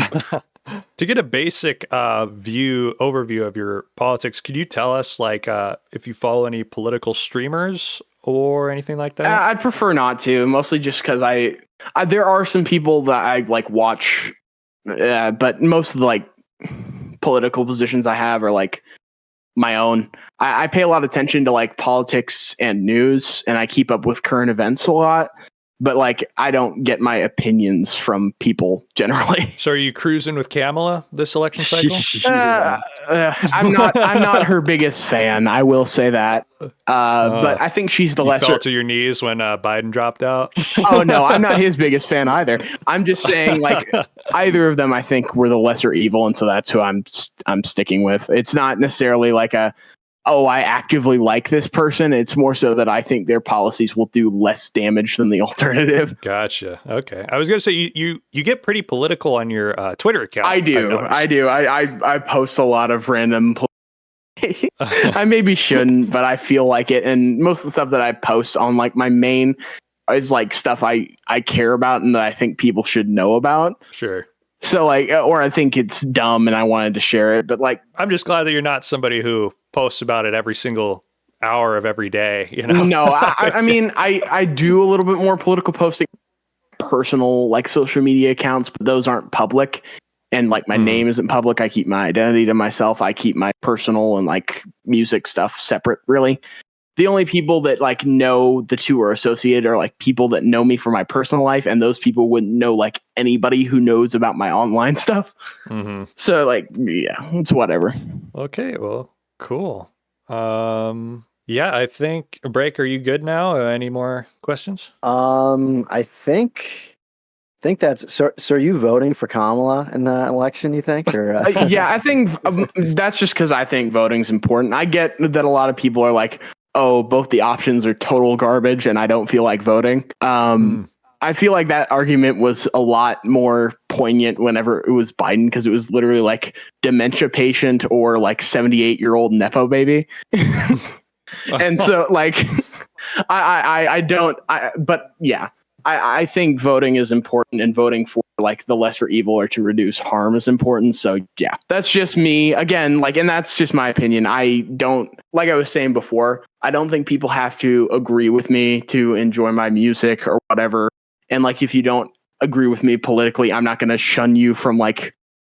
To get a basic overview of your politics, could you tell us like if you follow any political streamers or anything like that? I'd prefer not to, mostly just because I there are some people that I like watch, but most of the like political positions I have are like my own. I pay a lot of attention to like politics and news, and I keep up with current events a lot. But like, I don't get my opinions from people generally. So, are you cruising with Kamala this election cycle? I'm not her biggest fan. I will say that. But I think she's the lesser. You fell to your knees when Biden dropped out. Oh no, I'm not his biggest fan either. I'm just saying, like, either of them, I think, were the lesser evil, and so that's who I'm sticking with. It's not necessarily like I actively like this person. It's more so that I think their policies will do less damage than the alternative. Gotcha. Okay. I was going to say you get pretty political on your Twitter account. I do. I post a lot of random. I maybe shouldn't, but I feel like it. And most of the stuff that I post on like my main is like stuff I care about and that I think people should know about. Sure. So like, or I think it's dumb and I wanted to share it, but like, I'm just glad that you're not somebody who posts about it every single hour of every day, you know? No, I mean, I do a little bit more political posting, personal like social media accounts, but those aren't public. And like my name isn't public. I keep my identity to myself. I keep my personal and like music stuff separate, really. The only people that like know the two are associated are like people that know me for my personal life, and those people wouldn't know like anybody who knows about my online stuff. Mm-hmm. So like, yeah, it's whatever. Okay, well, cool. Yeah, I think Break. Are you good now? Any more questions? I think that's so. Are you voting for Kamala in the election? You think? Or yeah, I think that's just because I think voting's important. I get that a lot of people are like, oh, both the options are total garbage and I don't feel like voting. I feel like that argument was a lot more poignant whenever it was Biden, because it was literally like dementia patient or like 78-year-old Nepo baby. And so like, but yeah, I think voting is important, and voting for like the lesser evil or to reduce harm is important. So yeah, that's just me again. Like, and that's just my opinion. I don't, like I was saying before, I don't think people have to agree with me to enjoy my music or whatever. And like, if you don't agree with me politically, I'm not going to shun you from like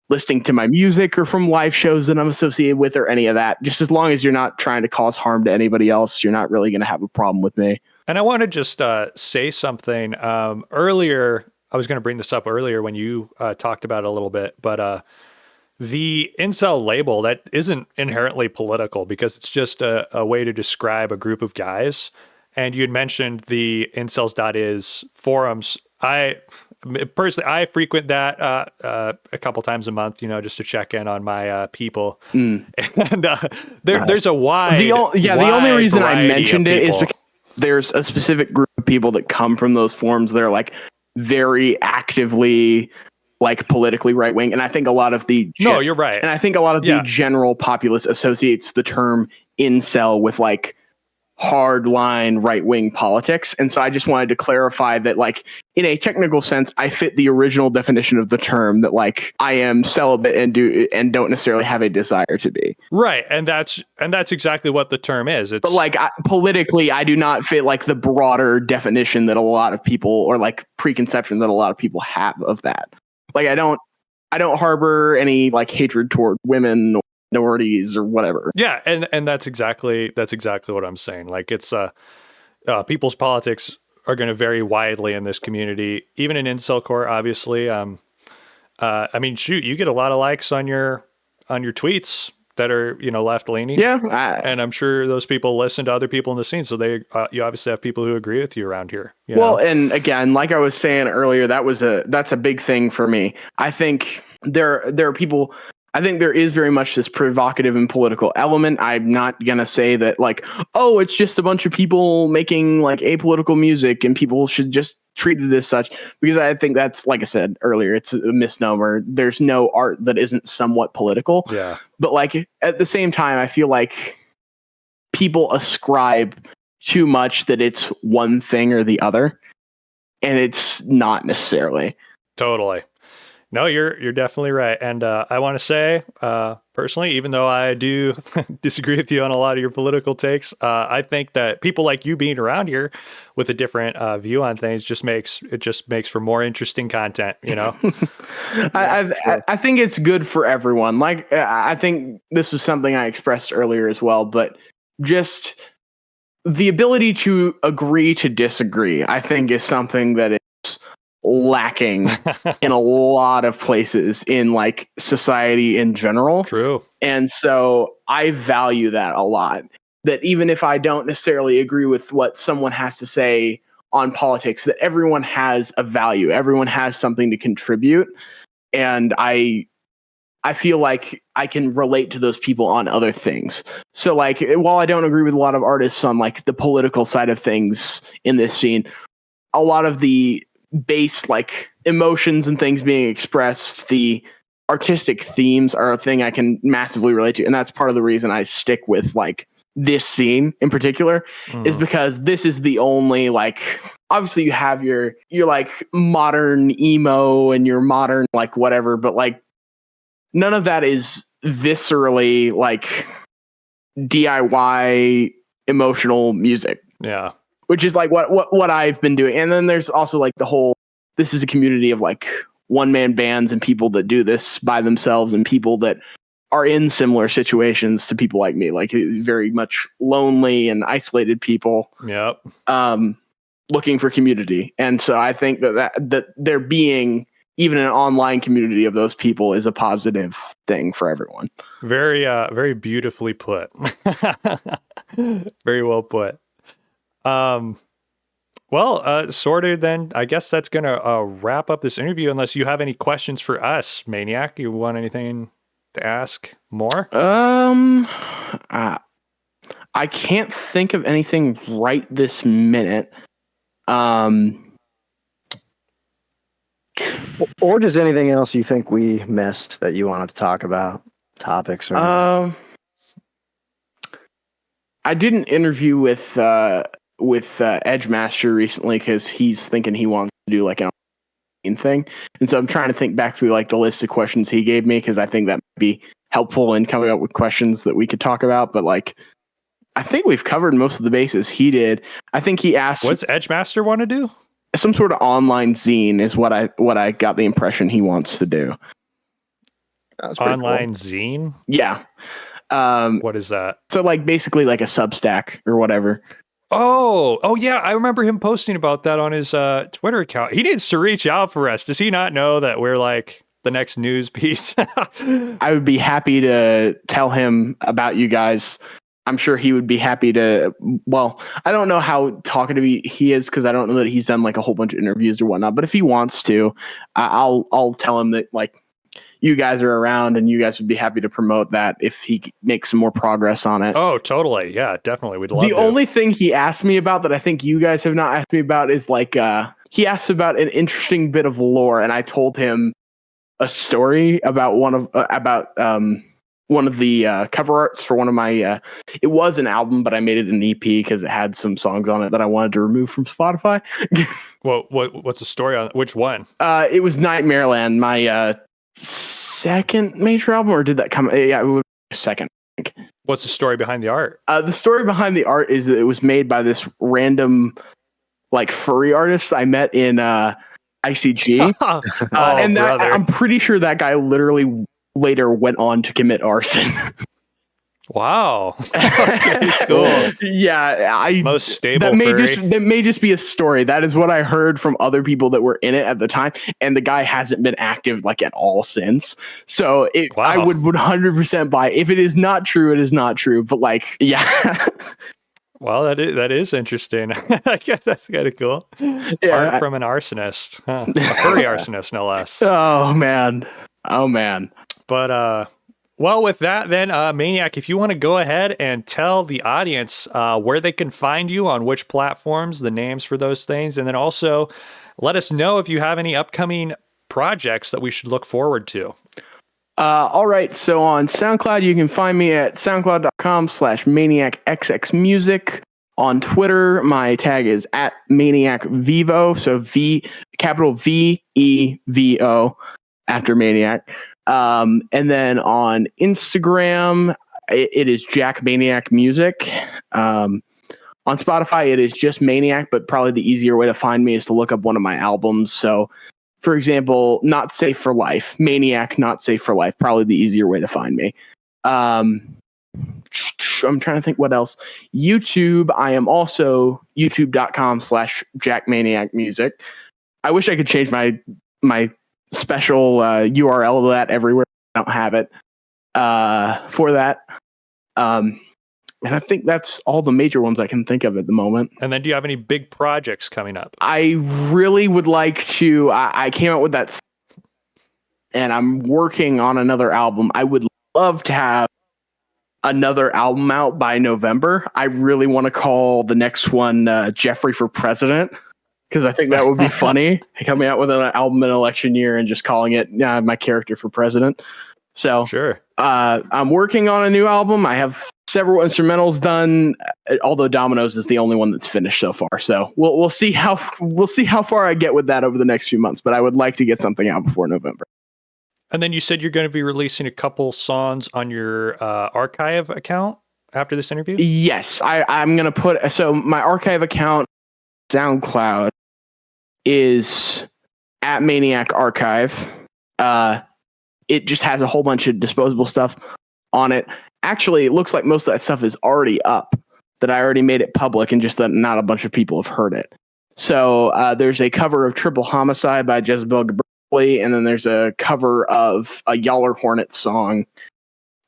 listening to my music or from live shows that I'm associated with or any of that. Just as long as you're not trying to cause harm to anybody else, you're not really going to have a problem with me. And I want to just say something. Earlier, I was going to bring this up earlier when you talked about it a little bit, but the incel label, that isn't inherently political because it's just a way to describe a group of guys. And you had mentioned the incels.is forums. Personally, I frequent that a couple times a month, just to check in on my people. And there's a wide, the only reason I mentioned it is people. because there's a specific group of people that come from those forums that are like very actively like politically right wing, and I think a lot of the no, you're right, and I think a lot of the general populace associates the term incel with like hardline right-wing politics. And so I just wanted to clarify that, like, in a technical sense, I fit the original definition of the term, that like I am celibate and don't necessarily have a desire to be. Right. And that's exactly what the term is. It's but like politically, I do not fit like the broader definition that a lot of people, or like preconception that a lot of people have of that. Like I don't harbor any like hatred toward women or minorities or whatever. Yeah, and that's exactly what I'm saying. Like, it's people's politics are going to vary widely in this community, even in Incelcore, obviously. I mean, shoot, you get a lot of likes on your tweets that are left leaning. Yeah, and I'm sure those people listen to other people in the scene, so they you obviously have people who agree with you around here. Well, and again, like I was saying earlier, that's a big thing for me. I think there are people. I think there is very much this provocative and political element. I'm not going to say that like, oh, it's just a bunch of people making like apolitical music and people should just treat it as such, because I think that's, like I said earlier, it's a misnomer. There's no art that isn't somewhat political. Yeah. But like at the same time, I feel like people ascribe too much that it's one thing or the other, and it's not necessarily. Totally. No, you're definitely right. And I want to say, personally, even though I do disagree with you on a lot of your political takes, I think that people like you being around here with a different view on things just makes for more interesting content, I think it's good for everyone. Like, I think this was something I expressed earlier as well, but just the ability to agree to disagree, I think, is something that is lacking in a lot of places in like society in general. True. And so I value that a lot, that even if I don't necessarily agree with what someone has to say on politics, that everyone has a value, everyone has something to contribute. And I feel like I can relate to those people on other things. So like, while I don't agree with a lot of artists on like the political side of things in this scene, a lot of the base like emotions and things being expressed, the artistic themes are a thing I can massively relate to. And that's part of the reason I stick with like this scene in particular, is because this is the only, like, obviously you have your like modern emo and your modern like whatever, but like none of that is viscerally like DIY emotional music. Yeah. Which is like what I've been doing. And then there's also like the whole, this is a community of like one-man bands and people that do this by themselves, and people that are in similar situations to people like me, like very much lonely and isolated people. Yep. Looking for community. And so I think that there being even an online community of those people is a positive thing for everyone. Very, very beautifully put. Very well put. Well, sort of then, I guess that's going to wrap up this interview, unless you have any questions for us, Maniac. You want anything to ask more? I can't think of anything right this minute. Or just anything else you think we missed that you wanted to talk about, topics or I did an interview with Edgemaster recently because he's thinking he wants to do like an online thing, and so I'm trying to think back through like the list of questions he gave me because I think that might be helpful in coming up with questions that we could talk about. But like, I think we've covered most of the bases. He did. I think he asked, "What's Edgemaster want to do?" Some sort of online zine is what I got the impression he wants to do. Online zine? Yeah. What is that? So like basically like a Substack or whatever. Oh yeah, I remember him posting about that on his Twitter account. He needs to reach out for us. Does he not know that we're like the next news piece? I would be happy to tell him about you guys. I'm sure he would be happy to. Well, I don't know how talkative he is because I don't know that he's done like a whole bunch of interviews or whatnot. But if he wants to, I'll tell him that like you guys are around and you guys would be happy to promote that if he makes some more progress on it. Oh, totally. Yeah, definitely. We'd love The to. only thing he asked me about that I think you guys have not asked me about is like he asked about an interesting bit of lore, and I told him a story about one of the cover arts for one of my it was an album, but I made it an EP because it had some songs on it that I wanted to remove from Spotify. Well, what's the story on which one? It was Nightmareland, my second major album, or did that come? Yeah, it was second. I think. What's the story behind the art? The story behind the art is that it was made by this random like furry artist I met in ICG. And that, I'm pretty sure that guy literally later went on to commit arson. Wow. Okay, cool. Yeah, most stable. That may just be a story. That is what I heard from other people that were in it at the time, and the guy hasn't been active like at all since. So I would 100% buy. If it is not true, it is not true. But like, yeah. Well, that is interesting. I guess that's kind of cool. Yeah, art from an arsonist, a furry arsonist, no less. Oh man. But well, with that, then, Maniac, if you want to go ahead and tell the audience where they can find you on which platforms, the names for those things, and then also let us know if you have any upcoming projects that we should look forward to. All right. So on SoundCloud, you can find me at soundcloud.com/maniacxxmusic. On Twitter, my tag is at maniacvivo. So capital VEVO after Maniac. And then on Instagram, it is Jack Maniac Music. On Spotify, it is just Maniac, but probably the easier way to find me is to look up one of my albums. So, for example, Not Safe for Life, Maniac, Not Safe for Life, probably the easier way to find me. I'm trying to think what else. YouTube, I am also youtube.com/JackManiacMusic. I wish I could change my special URL of that everywhere. I don't have it for that. And I think that's all the major ones I can think of at the moment. And then do you have any big projects coming up? I really would like to. I came out with that, and I'm working on another album. I would love to have another album out by November. I really want to call the next one Jeffery for President, because I think that would be funny, coming out with an album in election year and just calling it my character for president. So sure. I'm working on a new album. I have several instrumentals done, although Dominoes is the only one that's finished so far. So we'll see how far I get with that over the next few months. But I would like to get something out before November. And then you said you're going to be releasing a couple songs on your archive account after this interview? Yes, I'm going to put... So my archive account, SoundCloud, is at Maniac Archive. It just has a whole bunch of disposable stuff on it. Actually, it looks like most of that stuff is already up, that I already made it public, and just that not a bunch of people have heard it. So there's a cover of Triple Homicide by Jezebel Gabrieli, and then there's a cover of a Yaller Hornets song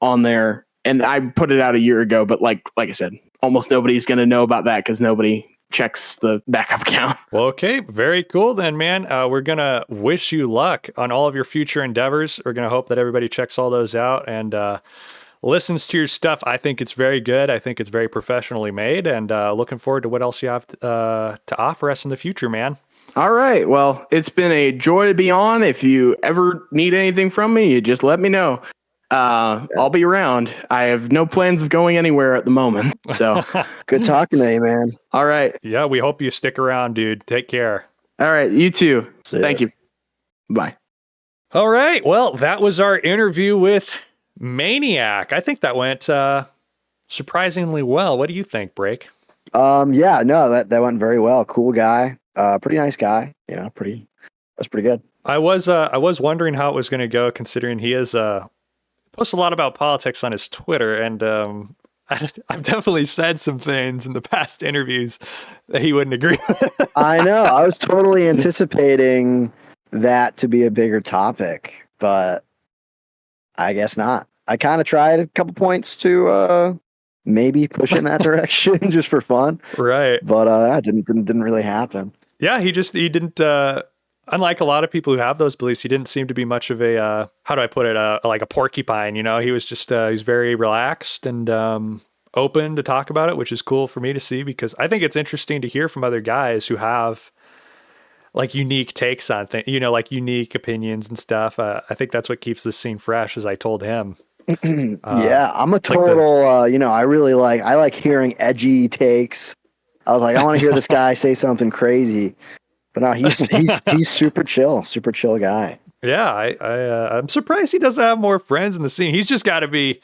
on there. And I put it out a year ago, but like I said, almost nobody's going to know about that because nobody checks the backup count. Well, okay, very cool then, man. We're going to wish you luck on all of your future endeavors. We're going to hope that everybody checks all those out and listens to your stuff. I think it's very good. I think it's very professionally made, and looking forward to what else you have to offer us in the future, man. All right. Well, it's been a joy to be on. If you ever need anything from me, you just let me know. I'll be around. I have no plans of going anywhere at the moment. So Good talking to you, man. all right. Yeah, we hope you stick around, dude. Take care. All right. You too. See ya. Thank you. Bye. All right. Well, that was our interview with Maniac. I think that went surprisingly well. What do you think, Break? Yeah, no, that went very well. Cool guy. Pretty nice guy. You know, that's pretty good. I was wondering how it was going to go, considering he is posts a lot about politics on his Twitter, and I've definitely said some things in the past interviews that he wouldn't agree with. I know. I was totally anticipating that to be a bigger topic, but I guess not. I kind of tried a couple points to maybe push in that direction just for fun, Right. but that didn't really happen. Yeah, he didn't. Unlike a lot of people who have those beliefs, he didn't seem to be much of a how do I put it? Like a porcupine. You know, he was just he's very relaxed and open to talk about it, which is cool for me to see because I think it's interesting to hear from other guys who have like unique takes on things. You know, like unique opinions and stuff. I think that's what keeps this scene fresh. As I told him. Yeah, I'm a total. You know, I like hearing edgy takes. I was like, I want to hear this guy say something crazy. But no, he's super chill guy. Yeah, I'm surprised he doesn't have more friends in the scene. He's just got to be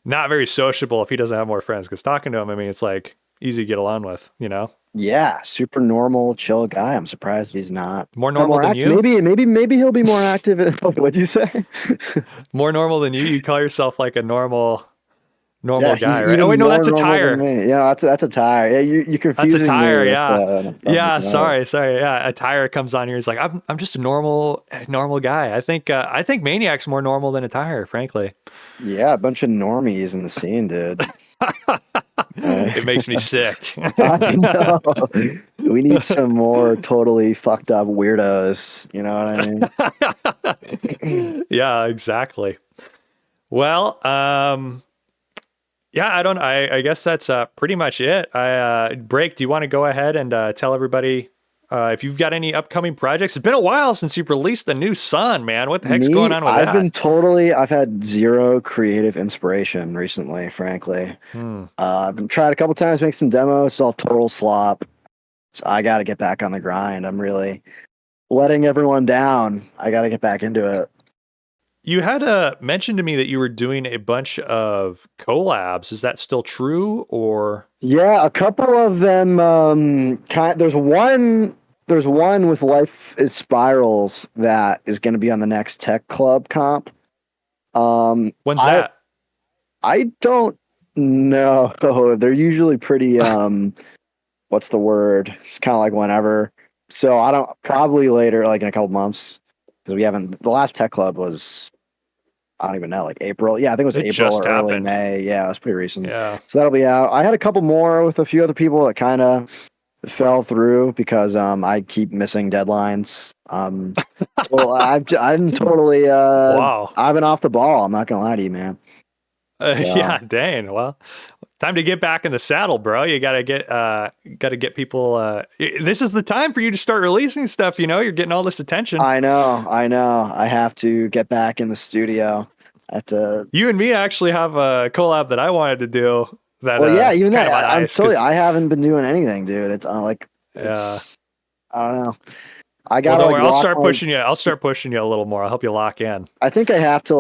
not very sociable if he doesn't have more friends. Because talking to him, I mean, it's like easy to get along with, you know. Yeah, super normal, chill guy. I'm surprised he's not More normal than active. you. Maybe he'll be more active. What'd you say? More normal than you. You call yourself like a normal Yeah, guy, he's right? Oh wait, even no, that's a more normal tire. than me. Yeah, that's a tire. Yeah, you confusing That's a tire. me Yeah, with, yeah. Sorry. Yeah, a tire comes on here. He's like, I'm just a normal guy. I think Maniac's more normal than a tire, frankly. Yeah, a bunch of normies in the scene, dude. It makes me sick. I know. We need some more totally fucked up weirdos. You know what I mean? Yeah, exactly. Well, yeah, I guess that's pretty much it. Break, do you want to go ahead and tell everybody if you've got any upcoming projects? It's been a while since you've released a new song, man. What the heck's going on with that? I've had zero creative inspiration recently, frankly. I've been tried a couple times to make some demos. It's all total slop. So I got to get back on the grind. I'm really letting everyone down. I got to get back into it. You had mentioned to me that you were doing a bunch of collabs. Is that still true, or? Yeah, a couple of them. There's one with Life is Spirals that is going to be on the next Tech Club comp. When's that? I don't know. They're usually pretty. What's the word? It's kind of like whenever. So I don't. Probably later, like in a couple months, because we haven't. The last Tech Club was. I don't even know, like April. Yeah, I think it was April or early May. Yeah, it was pretty recent. Yeah. So that'll be out. I had a couple more with a few other people that kind of fell through because I keep missing deadlines. Well, I'm totally wow. I've been off the ball. I'm not gonna lie to you, man. Yeah, dang. Well, time to get back in the saddle, bro. You gotta get people. This is the time for you to start releasing stuff. You know, you're getting all this attention. I know. I have to get back in the studio. I have to. You and me actually have a collab that I wanted to do. That well, yeah, even that. I haven't been doing anything, dude. It's yeah. I don't know. I got. Well, don't worry. I'll start pushing you. I'll start pushing you a little more. I'll help you lock in. I think I have to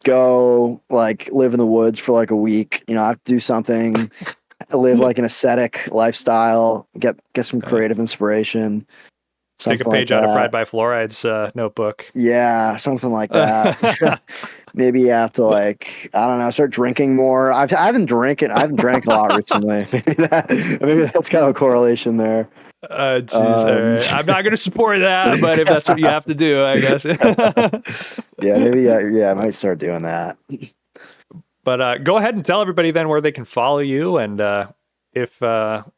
go live in the woods for like a week. You know, I have to do something, live like an ascetic lifestyle, get some creative inspiration. Take a page out of Fried by Fluoride's notebook. Yeah, something like that. Maybe you have to I don't know, start drinking more. I haven't drank a lot recently. Maybe that's kind of a correlation there. Geez, all right. I'm not going to support that, but if that's what you have to do, I guess. Yeah, maybe. I might start doing that. But go ahead and tell everybody then where they can follow you, and if well,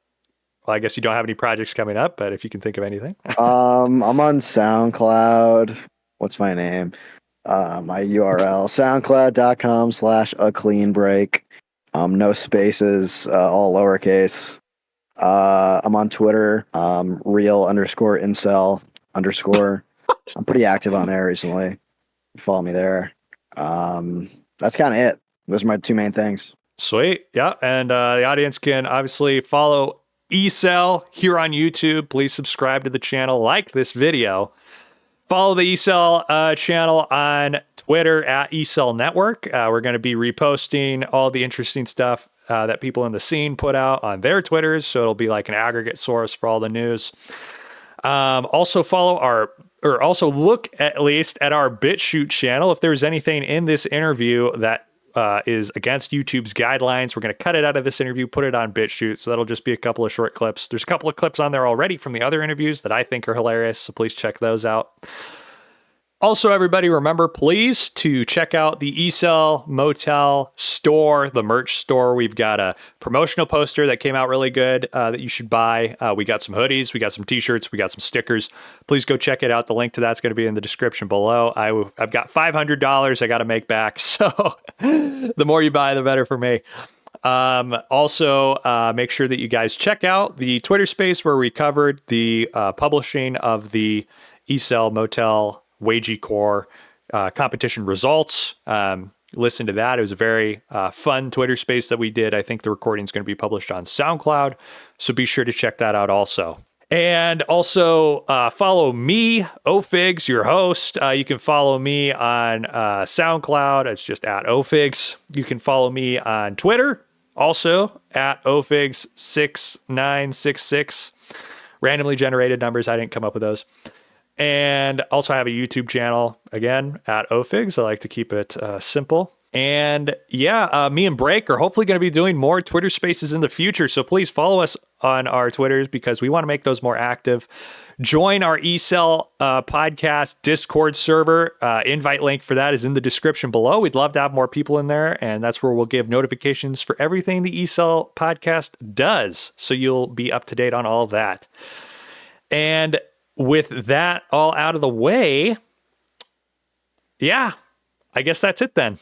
I guess you don't have any projects coming up, but if you can think of anything. I'm on SoundCloud. What's my name? My URL, soundcloud.com/acleanbreak. No spaces, all lowercase. I'm on Twitter, real_incel_. I'm pretty active on there recently. Follow me there. That's kind of it. Those are my two main things. Sweet. Yeah. And the audience can obviously follow E-CEL here on YouTube. Please subscribe to the channel, like this video. Follow the E-CEL channel on Twitter at E-CEL Network. We're going to be reposting all the interesting stuff that people in the scene put out on their Twitters. So it'll be like an aggregate source for all the news. Also also look at least at our BitChute channel. If there's anything in this interview that is against YouTube's guidelines, we're going to cut it out of this interview, put it on BitChute. So that'll just be a couple of short clips. There's a couple of clips on there already from the other interviews that I think are hilarious. So please check those out. Also, everybody, remember, please, to check out the E-CEL Motel store, the merch store. We've got a promotional poster that came out really good that you should buy. We got some hoodies, we got some t-shirts, we got some stickers. Please go check it out. The link to that's going to be in the description below. I've got $500 I got to make back, so the more you buy, the better for me. Also, make sure that you guys check out the Twitter space where we covered the publishing of the E-CEL Motel Wagey competition results. Listen to that. It was a very fun Twitter space that we did. I think the recording is going to be published on Soundcloud, so be sure to check that out also. And also follow me, Ofigs, your host. You can follow me on SoundCloud. It's just at Ofigs. You can follow me on Twitter, also at Ofigs6966. Randomly generated numbers. I didn't come up with those. And also I have a YouTube channel, again, at Ofigs. I like to keep it simple. And yeah, me and Break are hopefully going to be doing more Twitter spaces in the future. So please follow us on our Twitters because we want to make those more active. Join our E-CEL podcast Discord server. Invite link for that is in the description below. We'd love to have more people in there. And that's where we'll give notifications for everything the E-CEL podcast does. So you'll be up to date on all of that. And with that all out of the way, yeah, I guess that's it then.